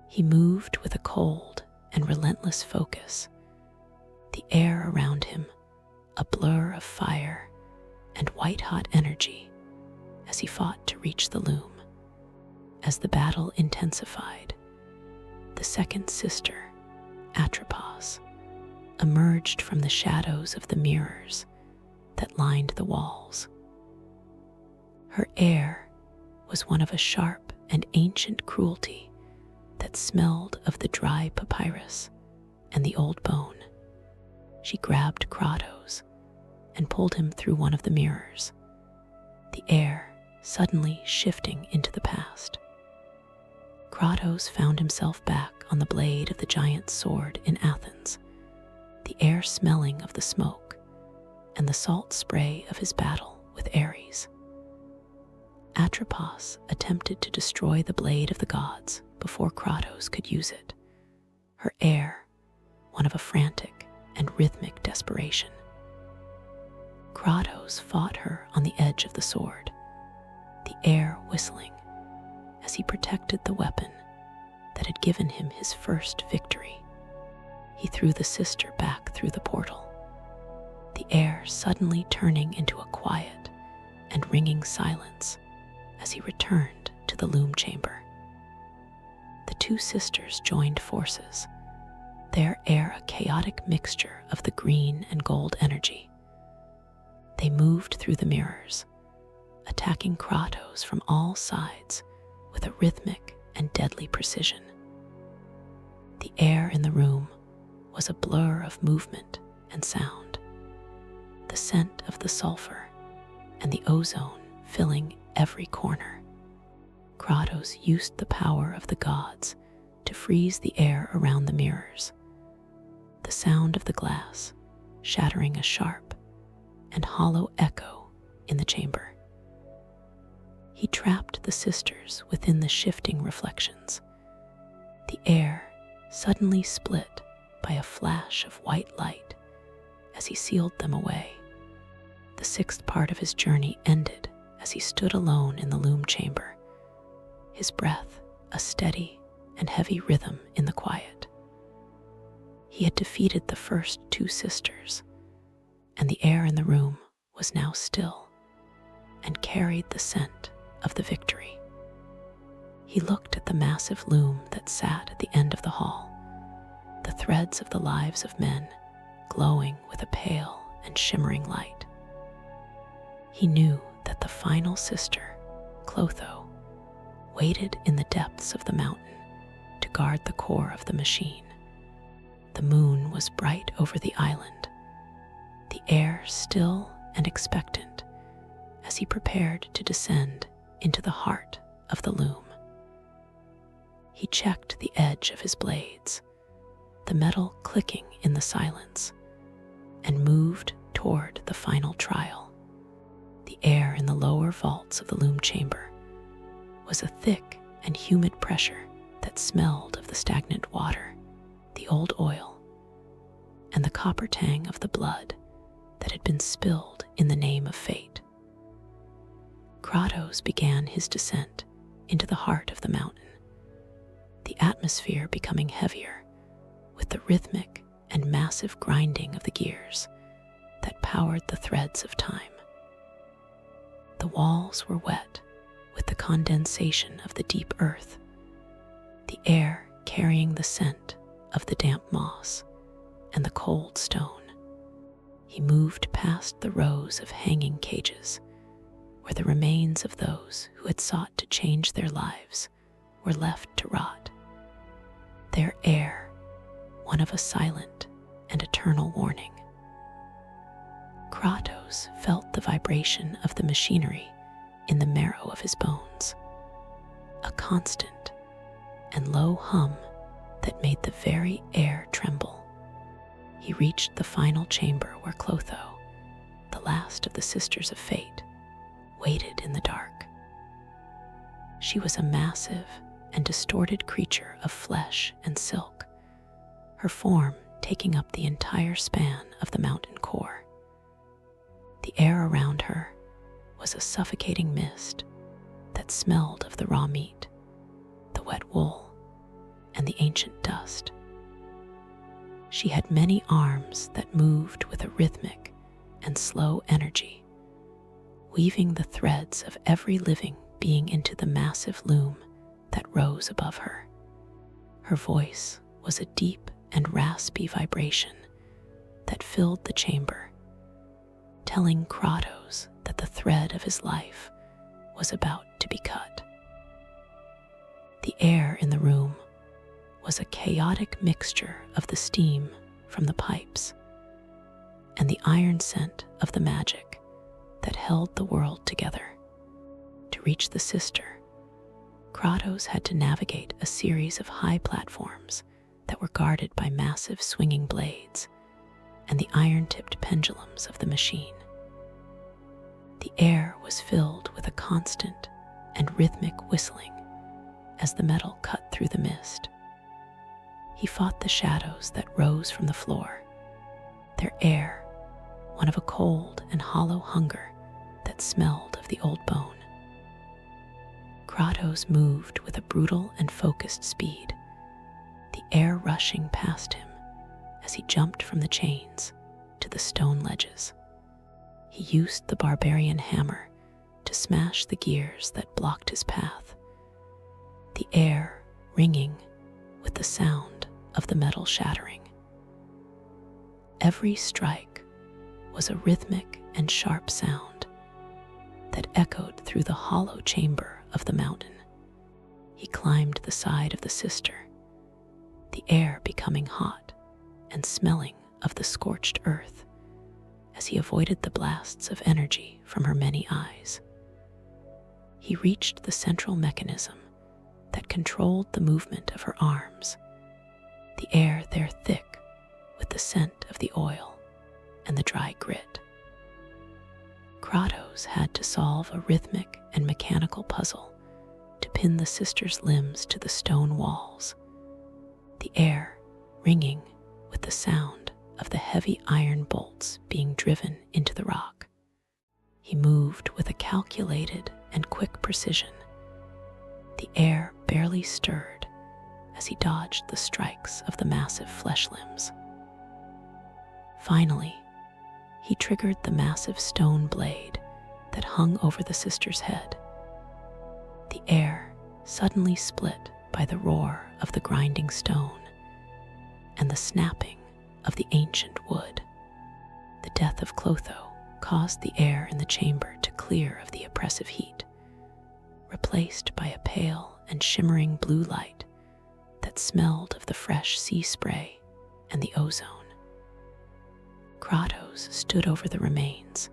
He moved with a cold and relentless focus, the air around him a blur of fire and white-hot energy as he fought to reach the loom. As the battle intensified, the second sister, Atropos, emerged from the shadows of the mirrors that lined the walls. Her air was one of a sharp and ancient cruelty that smelled of the dry papyrus and the old bone. She grabbed Kratos and pulled him through one of the mirrors, the air suddenly shifting into the past. Kratos found himself back on the blade of the giant's sword in Athens, the air smelling of the smoke and the salt spray of his battle with Ares. Atropos attempted to destroy the blade of the gods before Kratos could use it, her air one of a frantic and rhythmic desperation. Kratos fought her on the edge of the sword, the air whistling as he protected the weapon that had given him his first victory. He threw the sister back through the portal, the air suddenly turning into a quiet and ringing silence as he returned to the loom chamber. The two sisters joined forces, their air a chaotic mixture of the green and gold energy. They moved through the mirrors, attacking Kratos from all sides with a rhythmic and deadly precision. The air in the room was a blur of movement and sound, the scent of the sulfur and the ozone filling every corner. Kratos used the power of the gods to freeze the air around the mirrors, the sound of the glass shattering a sharp and hollow echo in the chamber. He trapped the sisters within the shifting reflections. The air suddenly split by a flash of white light as he sealed them away. The sixth part of his journey ended as he stood alone in the loom chamber, his breath a steady and heavy rhythm in the quiet. He had defeated the first two sisters, and the air in the room was now still and carried the scent of the victory. He looked at the massive loom that sat at the end of the hall, the threads of the lives of men glowing with a pale and shimmering light. He knew that the final sister, Clotho, waited in the depths of the mountain to guard the core of the machine. The moon was bright over the island, the air still and expectant as he prepared to descend into the heart of the loom. He checked the edge of his blades, the metal clicking in the silence, and moved toward the final trial. The air in the lower vaults of the loom chamber was a thick and humid pressure that smelled of the stagnant water, the old oil, and the copper tang of the blood that had been spilled in the name of fate. Kratos began his descent into the heart of the mountain, the atmosphere becoming heavier with the rhythmic and massive grinding of the gears that powered the threads of time. The walls were wet with the condensation of the deep earth, the air carrying the scent of the damp moss and the cold stone. He moved past the rows of hanging cages, where the remains of those who had sought to change their lives were left to rot. Their air, one of a silent and eternal warning. Kratos felt the vibration of the machinery in the marrow of his bones, a constant and low hum that made the very air tremble. He reached the final chamber where Clotho, the last of the Sisters of Fate, waited in the dark. She was a massive and distorted creature of flesh and silk, her form taking up the entire span of the mountain core. The air around her was a suffocating mist that smelled of the raw meat, the wet wool, and the ancient dust. She had many arms that moved with a rhythmic and slow energy, weaving the threads of every living being into the massive loom that rose above her. Her voice was a deep and raspy vibration that filled the chamber, telling Kratos that the thread of his life was about to be cut. The air in the room was a chaotic mixture of the steam from the pipes and the iron scent of the magic that held the world together. To reach the sister, Kratos had to navigate a series of high platforms that were guarded by massive swinging blades and the iron-tipped pendulums of the machine. The air was filled with a constant and rhythmic whistling as the metal cut through the mist. He fought the shadows that rose from the floor, their air one of a cold and hollow hunger that smelled of the old bone. Kratos moved with a brutal and focused speed, the air rushing past him as he jumped from the chains to the stone ledges. He used the barbarian hammer to smash the gears that blocked his path, the air ringing with the sound of the metal shattering. Every strike was a rhythmic and sharp sound that echoed through the hollow chamber of the mountain. He climbed the side of the sister, the air becoming hot and smelling of the scorched earth as he avoided the blasts of energy from her many eyes. He reached the central mechanism that controlled the movement of her arms, the air there thick with the scent of the oil and the dry grit. Kratos had to solve a rhythmic and mechanical puzzle to pin the sisters' limbs to the stone walls, the air ringing with the sound of the heavy iron bolts being driven into the rock. He moved with a calculated and quick precision. The air barely stirred as he dodged the strikes of the massive flesh limbs. Finally, he triggered the massive stone blade that hung over the sister's head. The air suddenly split by the roar of the grinding stone and the snapping of the ancient wood. The death of Clotho caused the air in the chamber to clear of the oppressive heat, replaced by a pale and shimmering blue light that smelled of the fresh sea spray and the ozone. Kratos stood over the remains,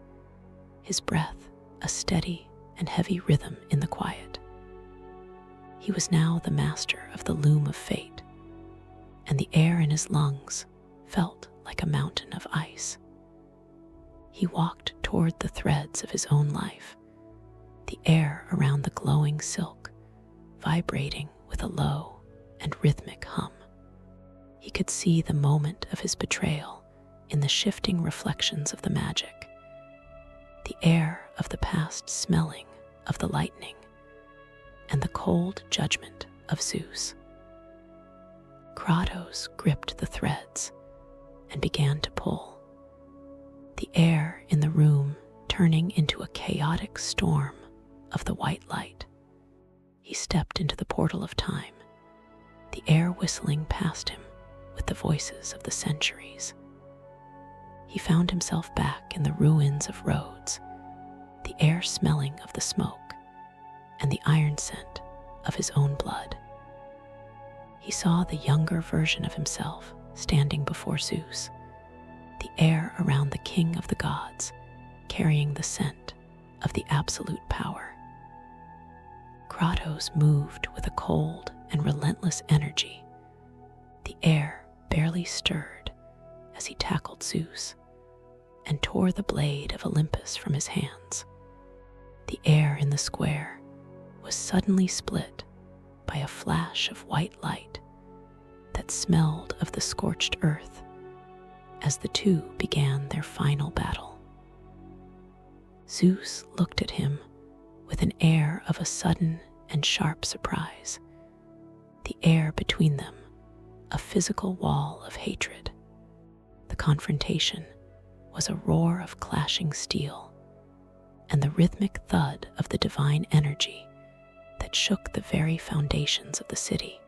his breath a steady and heavy rhythm in the quiet. He was now the master of the loom of fate, and the air in his lungs felt like a mountain of ice. He walked toward the threads of his own life, the air around the glowing silk vibrating with a low and rhythmic hum. He could see the moment of his betrayal in the shifting reflections of the magic, the air of the past smelling of the lightning, and the cold judgment of Zeus. Kratos gripped the threads and began to pull, the air in the room turning into a chaotic storm of the white light. He stepped into the portal of time, the air whistling past him with the voices of the centuries. He found himself back in the ruins of Rhodes, the air smelling of the smoke and the iron scent of his own blood. He saw the younger version of himself standing before Zeus, the air around the king of the gods, carrying the scent of the absolute power. Kratos moved with a cold and relentless energy. The air barely stirred as he tackled Zeus and tore the blade of Olympus from his hands. The air in the square was suddenly split by a flash of white light that smelled of the scorched earth as the two began their final battle. Zeus looked at him with an air of a sudden and sharp surprise, the air between them a physical wall of hatred. The confrontation was a roar of clashing steel and the rhythmic thud of the divine energy that shook the very foundations of the city.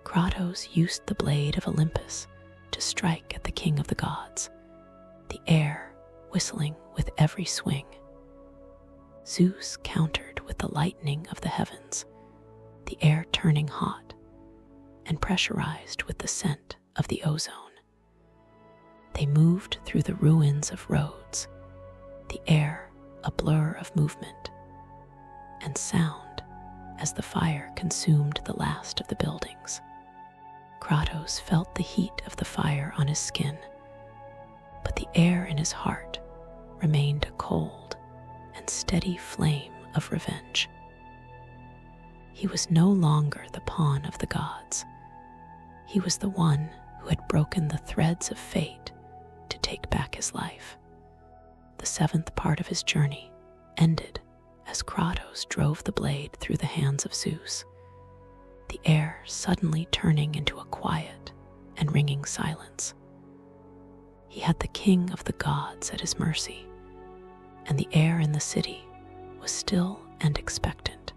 Kratos used the blade of Olympus to strike at the king of the gods, the air whistling with every swing. Zeus countered with the lightning of the heavens, the air turning hot and pressurized with the scent of the ozone. They moved through the ruins of Rhodes, the air a blur of movement and sound as the fire consumed the last of the buildings. Kratos felt the heat of the fire on his skin, but the air in his heart remained a cold and steady flame of revenge. He was no longer the pawn of the gods. He was the one who had broken the threads of fate to take back his life. The seventh part of his journey ended as Kratos drove the blade through the hands of Zeus, the air suddenly turning into a quiet and ringing silence. He had the king of the gods at his mercy, and the air in the city was still and expectant.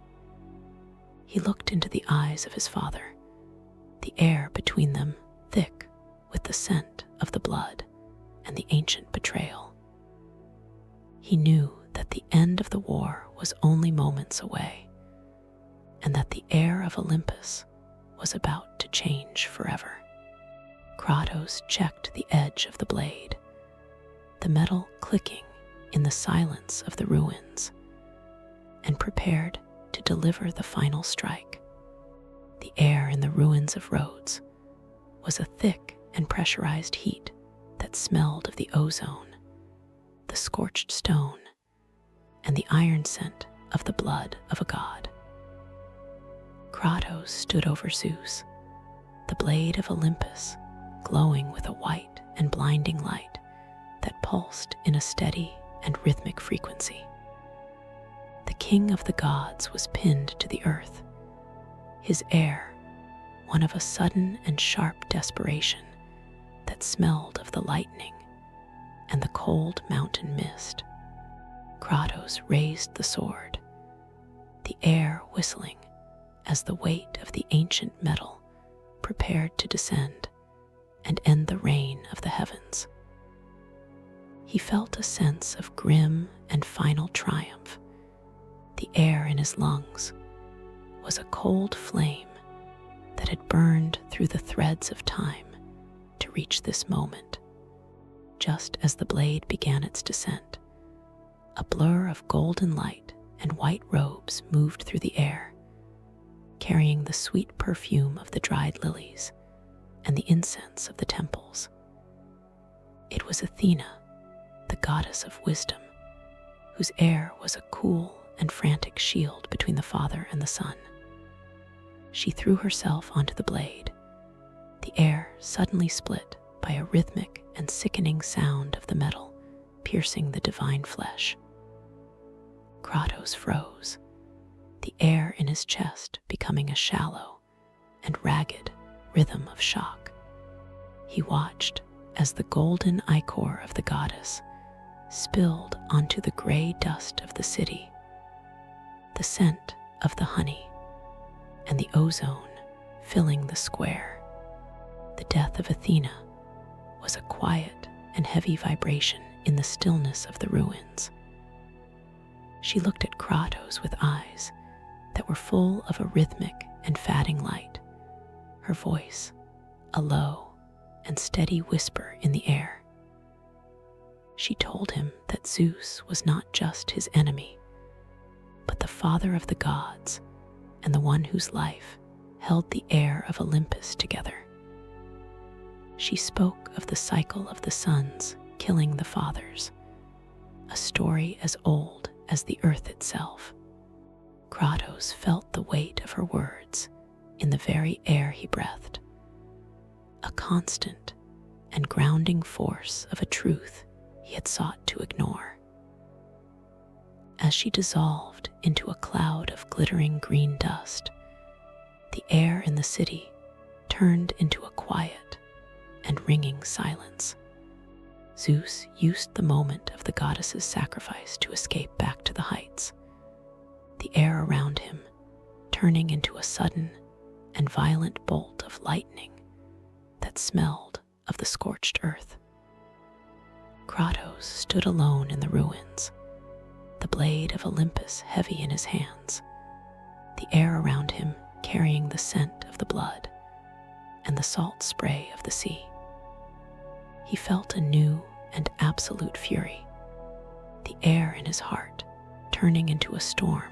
He looked into the eyes of his father, the air between them thick with the scent of the blood and the ancient betrayal. He knew that the end of the war was only moments away, and that the air of Olympus was about to change forever. Kratos checked the edge of the blade, the metal clicking in the silence of the ruins, and prepared to deliver the final strike. The air in the ruins of Rhodes was a thick and pressurized heat that smelled of the ozone, the scorched stone, and the iron scent of the blood of a god. Kratos stood over Zeus, the blade of Olympus, glowing with a white and blinding light that pulsed in a steady and rhythmic frequency. The king of the gods was pinned to the earth, his air one of a sudden and sharp desperation that smelled of the lightning and the cold mountain mist. Kratos raised the sword, the air whistling as the weight of the ancient metal prepared to descend and end the reign of the heavens. He felt a sense of grim and final triumph. The air in his lungs was a cold flame that had burned through the threads of time to reach this moment. Just as the blade began its descent, a blur of golden light and white robes moved through the air, carrying the sweet perfume of the dried lilies and the incense of the temples. It was Athena, the goddess of wisdom, whose air was a cool and frantic shield between the father and the son. She threw herself onto the blade, the air suddenly split by a rhythmic and sickening sound of the metal piercing the divine flesh. Kratos froze, the air in his chest becoming a shallow and ragged rhythm of shock. He watched as the golden ichor of the goddess spilled onto the gray dust of the city, the scent of the honey and the ozone filling the square. The death of Athena was a quiet and heavy vibration in the stillness of the ruins. She looked at Kratos with eyes that were full of a rhythmic and fatting light, her voice a low and steady whisper in the air. She told him that Zeus was not just his enemy, but the father of the gods and the one whose life held the air of Olympus together. She spoke of the cycle of the sons killing the fathers, a story as old as the earth itself. Kratos felt the weight of her words in the very air he breathed, a constant and grounding force of a truth he had sought to ignore. As she dissolved into a cloud of glittering green dust, the air in the city turned into a quiet and ringing silence. Zeus used the moment of the goddess's sacrifice to escape back to the heights, the air around him turning into a sudden and violent bolt of lightning that smelled of the scorched earth. Kratos stood alone in the ruins, the blade of Olympus heavy in his hands, the air around him carrying the scent of the blood and the salt spray of the sea. He felt a new and absolute fury, the air in his heart turning into a storm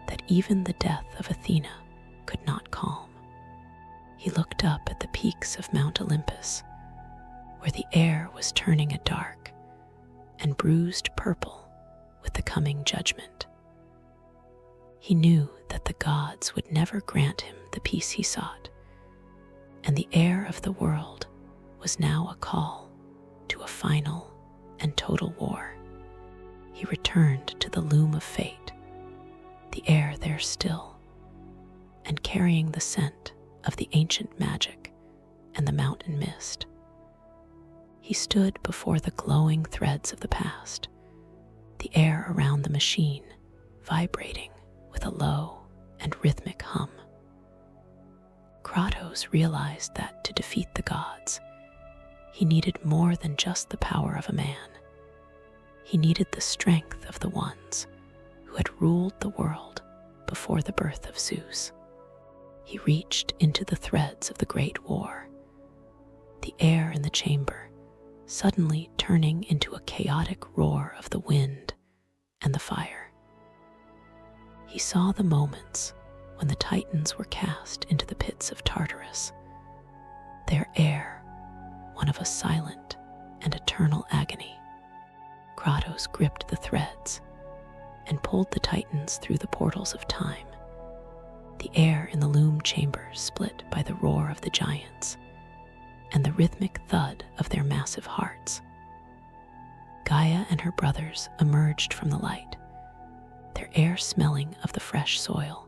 that even the death of Athena could not calm. He looked up at the peaks of Mount Olympus, where the air was turning a dark and bruised purple with the coming judgment. He knew that the gods would never grant him the peace he sought, and the air of the world was now a call to a final and total war. He returned to the loom of fate, the air there still, and carrying the scent of the ancient magic and the mountain mist. He stood before the glowing threads of the past, the air around the machine vibrating with a low and rhythmic hum. Kratos realized that to defeat the gods, he needed more than just the power of a man. He needed the strength of the ones who had ruled the world before the birth of Zeus. He reached into the threads of the great war, the air in the chamber suddenly turning into a chaotic roar of the wind and the fire. He saw the moments when the Titans were cast into the pits of Tartarus, their air one of a silent and eternal agony. Kratos gripped the threads and pulled the Titans through the portals of time. The air in the loom chamber split by the roar of the giants and the rhythmic thud of their massive hearts. Gaia and her brothers emerged from the light, their air smelling of the fresh soil,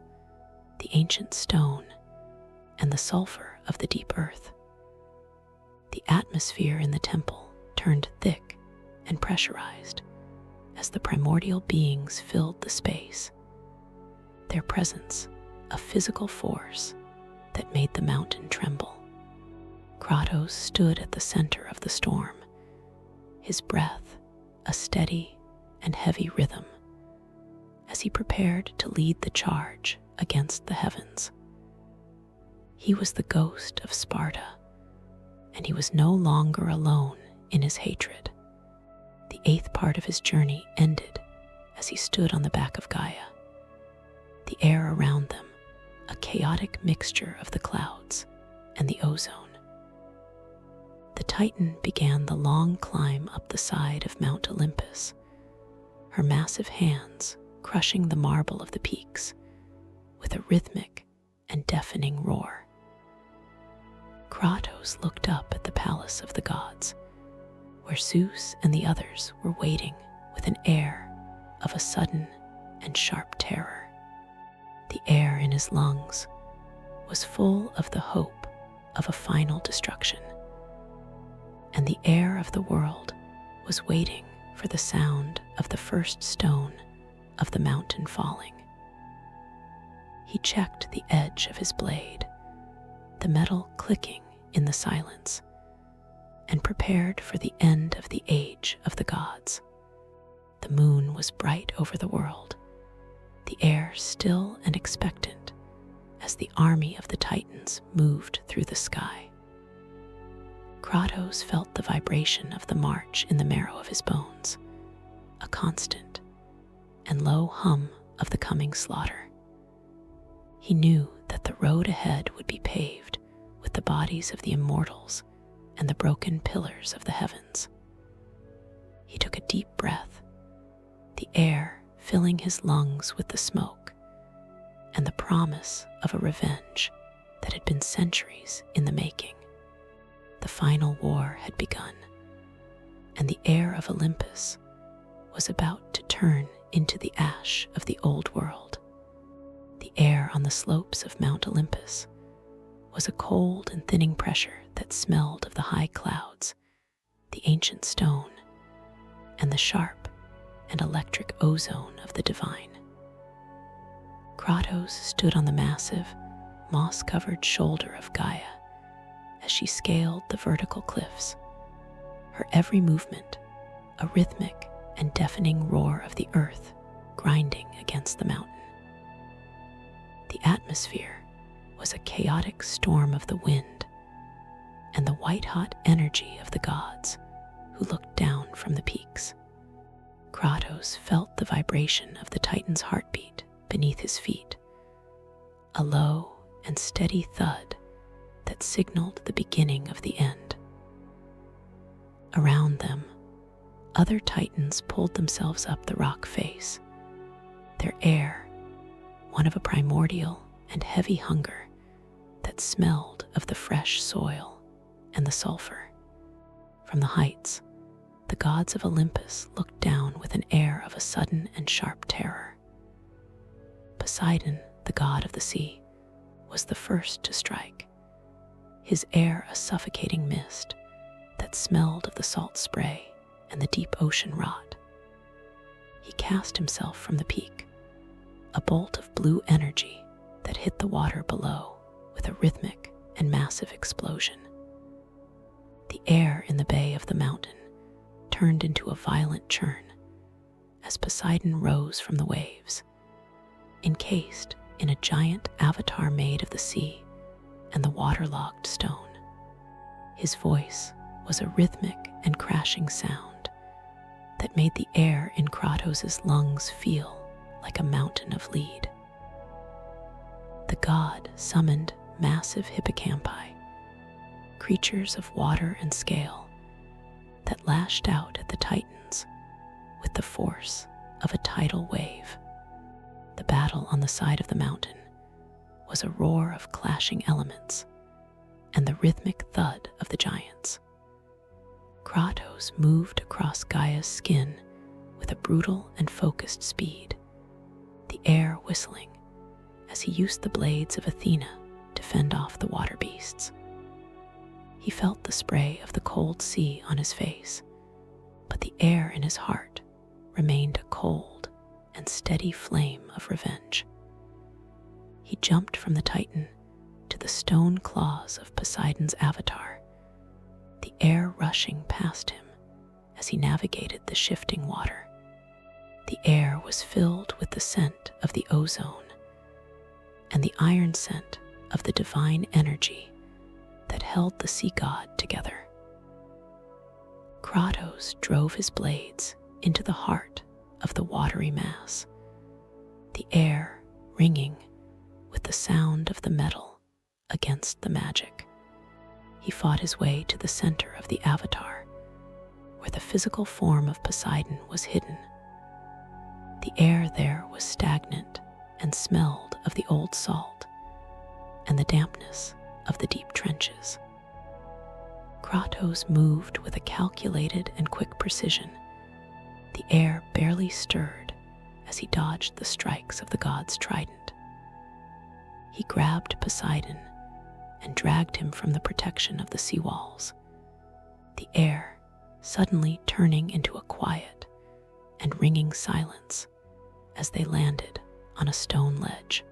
the ancient stone, and the sulfur of the deep earth. The atmosphere in the temple turned thick and pressurized as the primordial beings filled the space, their presence a physical force that made the mountain tremble. Kratos stood at the center of the storm, his breath a steady and heavy rhythm, as he prepared to lead the charge against the heavens. He was the ghost of Sparta, and he was no longer alone in his hatred. The eighth part of his journey ended as he stood on the back of Gaia, the air around them a chaotic mixture of the clouds and the ozone. The Titan began the long climb up the side of Mount Olympus, her massive hands crushing the marble of the peaks with a rhythmic and deafening roar. Kratos looked up at the palace of the gods, where Zeus and the others were waiting with an air of a sudden and sharp terror. The air in his lungs was full of the hope of a final destruction, and the air of the world was waiting for the sound of the first stone of the mountain falling. He checked the edge of his blade, the metal clicking in the silence, and prepared for the end of the age of the gods. The moon was bright over the world, the air still and expectant as the army of the Titans moved through the sky. Kratos felt the vibration of the march in the marrow of his bones, a constant and low hum of the coming slaughter. He knew that the road ahead would be paved with the bodies of the immortals and the broken pillars of the heavens. He took a deep breath, the air filling his lungs with the smoke and the promise of a revenge that had been centuries in the making. The final war had begun, and the air of Olympus was about to turn into the ash of the old world. The air on the slopes of Mount Olympus was a cold and thinning pressure that smelled of the high clouds, the ancient stone, and the sharp and electric ozone of the divine. Kratos stood on the massive, moss-covered shoulder of Gaia as she scaled the vertical cliffs, her every movement a rhythmic and deafening roar of the earth grinding against the mountain. The atmosphere was a chaotic storm of the wind and the white-hot energy of the gods who looked down from the peaks. Kratos felt the vibration of the Titan's heartbeat beneath his feet, a low and steady thud that signaled the beginning of the end. Around them, other Titans pulled themselves up the rock face, their air one of a primordial and heavy hunger that smelled of the fresh soil and the sulfur. From the heights, the gods of Olympus looked down with an air of a sudden and sharp terror. Poseidon, the god of the sea, was the first to strike, his air a suffocating mist that smelled of the salt spray and the deep ocean rot. He cast himself from the peak, a bolt of blue energy that hit the water below with a rhythmic and massive explosion. The air in the bay of the mountain turned into a violent churn as Poseidon rose from the waves, encased in a giant avatar made of the sea and the waterlogged stone. His voice was a rhythmic and crashing sound that made the air in Kratos' lungs feel like a mountain of lead. The god summoned massive hippocampi, creatures of water and scale, that lashed out at the Titans with the force of a tidal wave. The battle on the side of the mountain was a roar of clashing elements and the rhythmic thud of the giants. Kratos moved across Gaia's skin with a brutal and focused speed, the air whistling as he used the blades of Athena to fend off the water beasts. He felt the spray of the cold sea on his face, but the air in his heart remained a cold and steady flame of revenge. He jumped from the Titan to the stone claws of Poseidon's avatar, the air rushing past him as he navigated the shifting water. The air was filled with the scent of the ozone and the iron scent of the divine energy that held the sea god together. Kratos drove his blades into the heart of the watery mass, the air ringing with the sound of the metal against the magic. He fought his way to the center of the avatar, where the physical form of Poseidon was hidden. The air there was stagnant and smelled of the old salt and the dampness of the deep trenches. Kratos moved with a calculated and quick precision. The air barely stirred as he dodged the strikes of the god's trident. He grabbed Poseidon and dragged him from the protection of the seawalls, the air suddenly turning into a quiet and ringing silence as they landed on a stone ledge.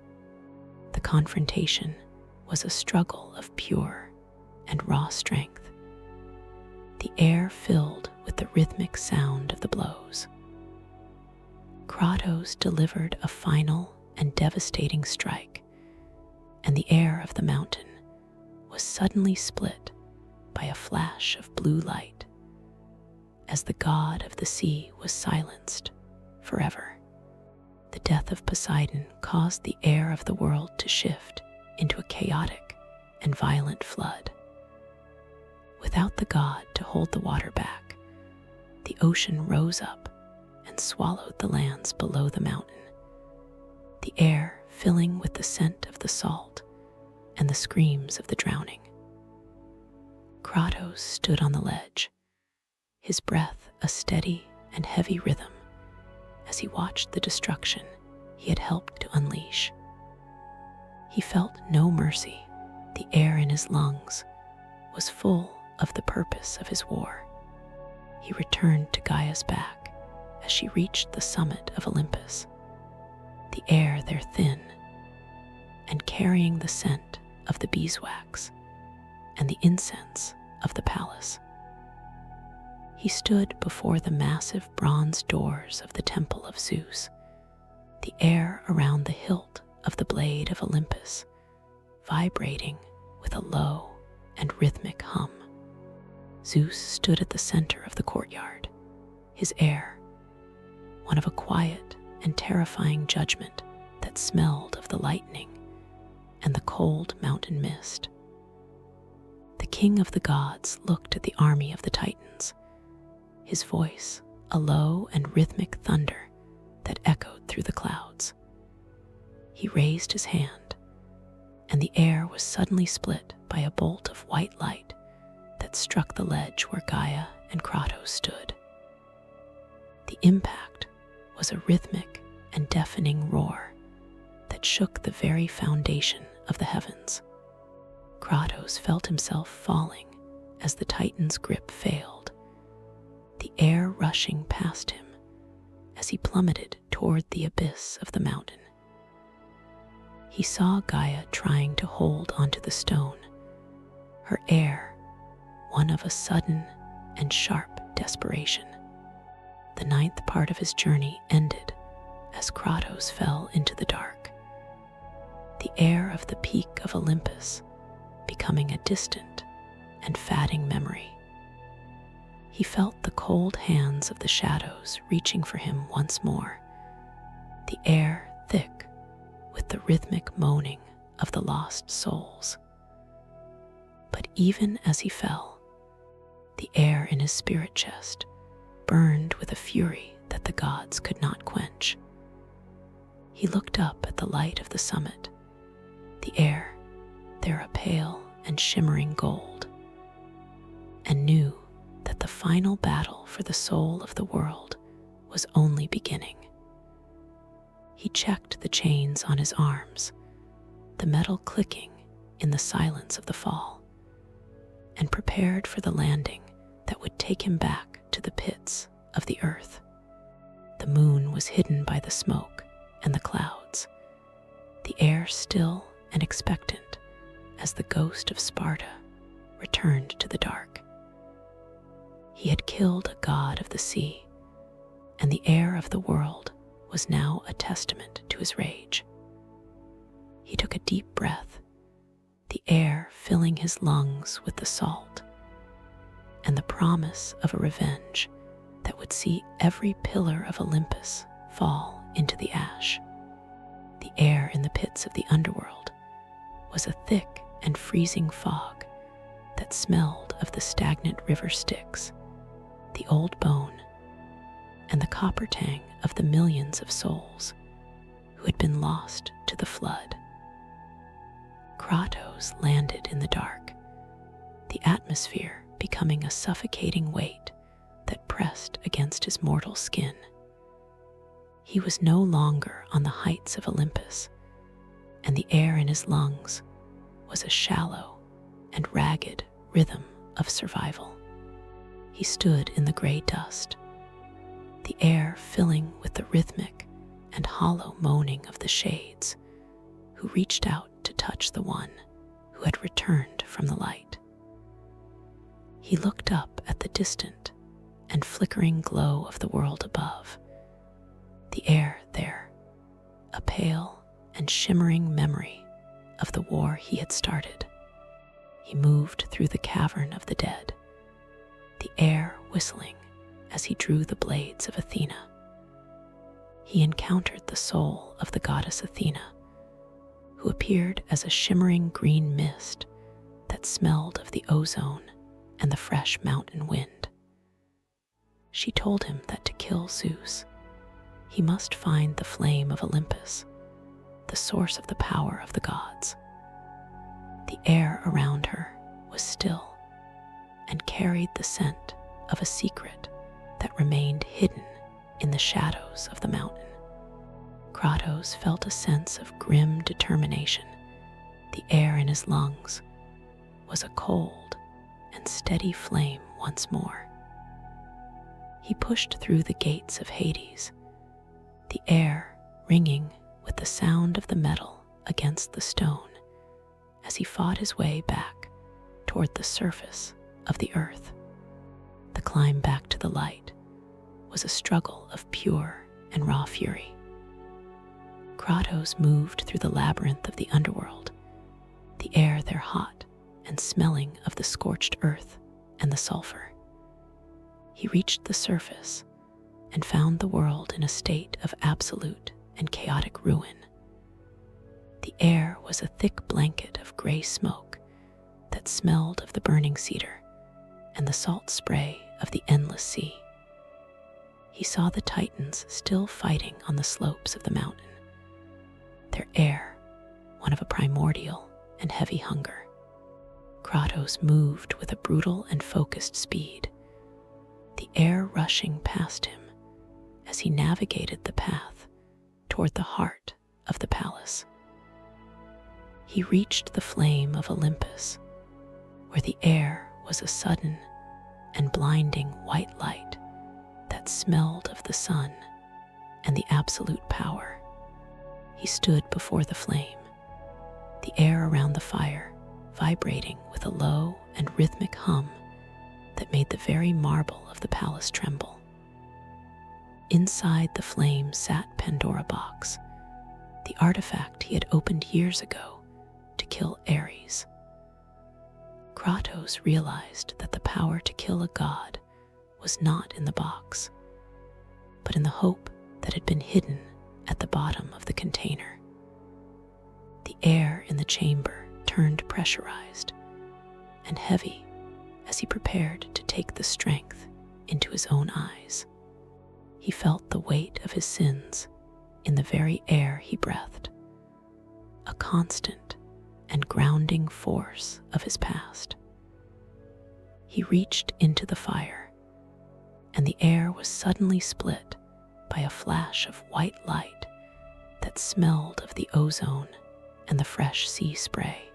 The confrontation was a struggle of pure and raw strength, the air filled with the rhythmic sound of the blows. Kratos delivered a final and devastating strike, and the air of the mountain was suddenly split by a flash of blue light as the god of the sea was silenced forever. The death of Poseidon caused the air of the world to shift into a chaotic and violent flood. Without the god to hold the water back, the ocean rose up and swallowed the lands below the mountain, the air filling with the scent of the salt and the screams of the drowning. Kratos stood on the ledge, his breath a steady and heavy rhythm as he watched the destruction he had helped to unleash. He felt no mercy. The air in his lungs was full of the purpose of his war. He returned to Gaia's back as she reached the summit of Olympus, the air there thin and carrying the scent of the beeswax and the incense of the palace. He stood before the massive bronze doors of the temple of Zeus, the air around the hilt of the blade of Olympus vibrating with a low and rhythmic hum. Zeus stood at the center of the courtyard, his air one of a quiet and terrifying judgment that smelled of the lightning and the cold mountain mist. The king of the gods looked at the army of the Titans, his voice a low and rhythmic thunder that echoed through the clouds. He raised his hand, and the air was suddenly split by a bolt of white light that struck the ledge where Gaia and Kratos stood. The impact was a rhythmic and deafening roar that shook the very foundation of the heavens. Kratos felt himself falling as the Titan's grip failed, the air rushing past him as he plummeted toward the abyss of the mountain. He saw Gaia trying to hold onto the stone, her air one of a sudden and sharp desperation. The ninth part of his journey ended as Kratos fell into the dark, the air of the peak of Olympus becoming a distant and fading memory. He felt the cold hands of the shadows reaching for him once more, the air thick with the rhythmic moaning of the lost souls. But even as he fell, the air in his spirit chest burned with a fury that the gods could not quench. He looked up at the light of the summit, the air there a pale and shimmering gold, and knew that the final battle for the soul of the world was only beginning. He checked the chains on his arms, the metal clicking in the silence of the fall, and prepared for the landing that would take him back to the pits of the earth. The moon was hidden by the smoke and the clouds, the air still and expectant as the ghost of Sparta returned to the dark. He had killed a god of the sea, and the air of the world was now a testament to his rage. He took a deep breath, the air filling his lungs with the salt, and the promise of a revenge that would see every pillar of Olympus fall into the ash. The air in the pits of the underworld was a thick and freezing fog that smelled of the stagnant river Styx, the old bone, and the copper tang of the millions of souls who had been lost to the flood. Kratos landed in the dark, the atmosphere becoming a suffocating weight that pressed against his mortal skin. He was no longer on the heights of Olympus, and the air in his lungs was a shallow and ragged rhythm of survival. He stood in the gray dust, the air filling with the rhythmic and hollow moaning of the shades who reached out to touch the one who had returned from the light. He looked up at the distant and flickering glow of the world above, the air there, a pale and shimmering memory of the war he had started. He moved through the cavern of the dead, the air whistling as he drew the blades of Athena. He encountered the soul of the goddess Athena, who appeared as a shimmering green mist that smelled of the ozone and the fresh mountain wind. She told him that to kill Zeus, he must find the flame of Olympus, the source of the power of the gods. The air around her was still and carried the scent of a secret that remained hidden in the shadows of the mountain. Kratos felt a sense of grim determination. The air in his lungs was a cold and steady flame once more. He pushed through the gates of Hades, the air ringing with the sound of the metal against the stone as he fought his way back toward the surface of the earth. The climb back to the light was a struggle of pure and raw fury. Kratos moved through the labyrinth of the underworld, the air there hot and smelling of the scorched earth and the sulfur. He reached the surface and found the world in a state of absolute and chaotic ruin. The air was a thick blanket of gray smoke that smelled of the burning cedar and the salt spray of the endless sea. He saw the Titans still fighting on the slopes of the mountain, their air one of a primordial and heavy hunger. Kratos moved with a brutal and focused speed, the air rushing past him as he navigated the path toward the heart of the palace. He reached the flame of Olympus, where the air was a sudden and blinding white light that smelled of the sun and the absolute power. He stood before the flame, the air around the fire vibrating with a low and rhythmic hum that made the very marble of the palace tremble. Inside the flame sat Pandora box, the artifact he had opened years ago to kill Ares. Kratos realized that the power to kill a god was not in the box, but in the hope that had been hidden at the bottom of the container. The air in the chamber turned pressurized and heavy as he prepared to take the strength into his own eyes. He felt the weight of his sins in the very air he breathed, a constant and grounding force of his past. He reached into the fire, and the air was suddenly split by a flash of white light that smelled of the ozone and the fresh sea spray.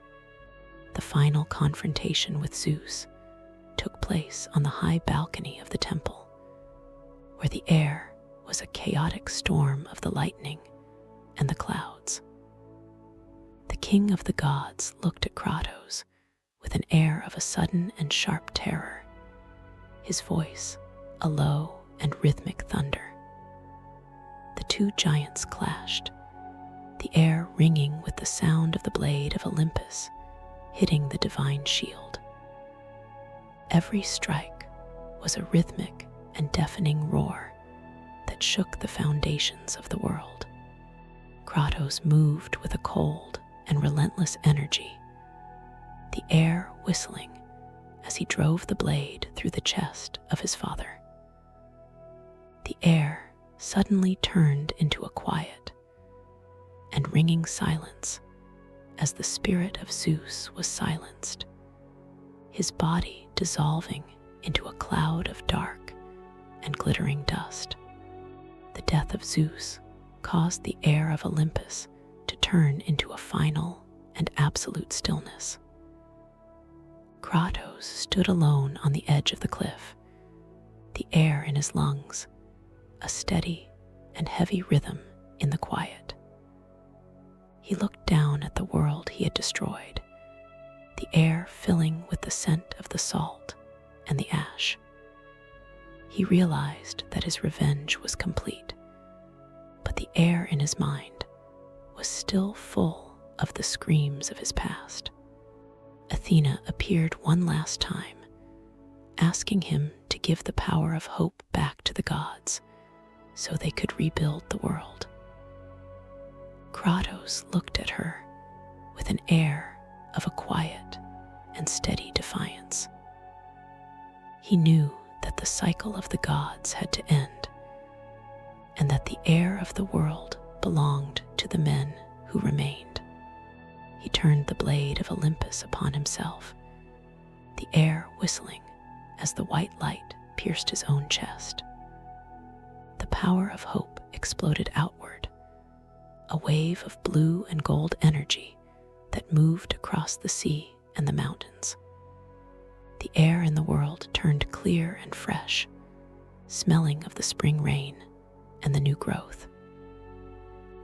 The final confrontation with Zeus took place on the high balcony of the temple, where the air was a chaotic storm of the lightning and the clouds. The king of the gods looked at Kratos with an air of a sudden and sharp terror, his voice a low and rhythmic thunder. The two giants clashed, the air ringing with the sound of the blade of Olympus hitting the divine shield. Every strike was a rhythmic and deafening roar that shook the foundations of the world. Kratos moved with a cold and relentless energy, the air whistling as he drove the blade through the chest of his father. The air suddenly turned into a quiet and ringing silence as the spirit of Zeus was silenced, his body dissolving into a cloud of dark and glittering dust. The death of Zeus caused the air of Olympus to turn into a final and absolute stillness. Kratos stood alone on the edge of the cliff, the air in his lungs, a steady and heavy rhythm in the quiet. He looked down at the world he had destroyed, the air filling with the scent of the salt and the ash. He realized that his revenge was complete, but the air in his mind was still full of the screams of his past. Athena appeared one last time, asking him to give the power of hope back to the gods so they could rebuild the world. Kratos looked at her with an air of a quiet and steady defiance. He knew that the cycle of the gods had to end, and that the heir of the world belonged to the men who remained. He turned the blade of Olympus upon himself, the air whistling as the white light pierced his own chest. The power of hope exploded outward, a wave of blue and gold energy that moved across the sea and the mountains. The air in the world turned clear and fresh, smelling of the spring rain and the new growth.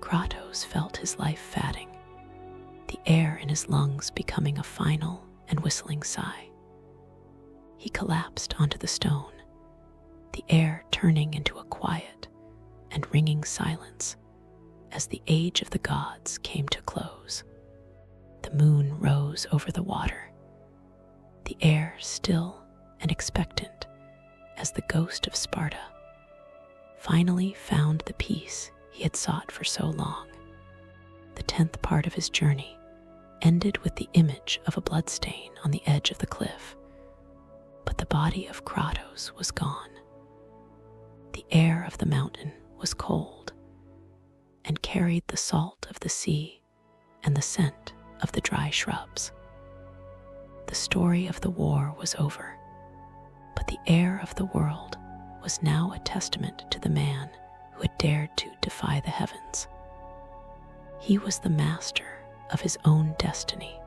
Kratos felt his life fatting, the air in his lungs becoming a final and whistling sigh. He collapsed onto the stone, the air turning into a quiet and ringing silence as the age of the gods came to close. The moon rose over the water, the air still and expectant as the ghost of Sparta finally found the peace he had sought for so long. The 10th part of his journey ended with the image of a bloodstain on the edge of the cliff, but the body of Kratos was gone. The air of the mountain was cold and carried the salt of the sea and the scent of the dry shrubs. The story of the war was over, but the heir of the world was now a testament to the man who had dared to defy the heavens. He was the master of his own destiny,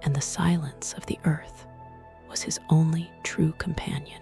and the silence of the earth was his only true companion.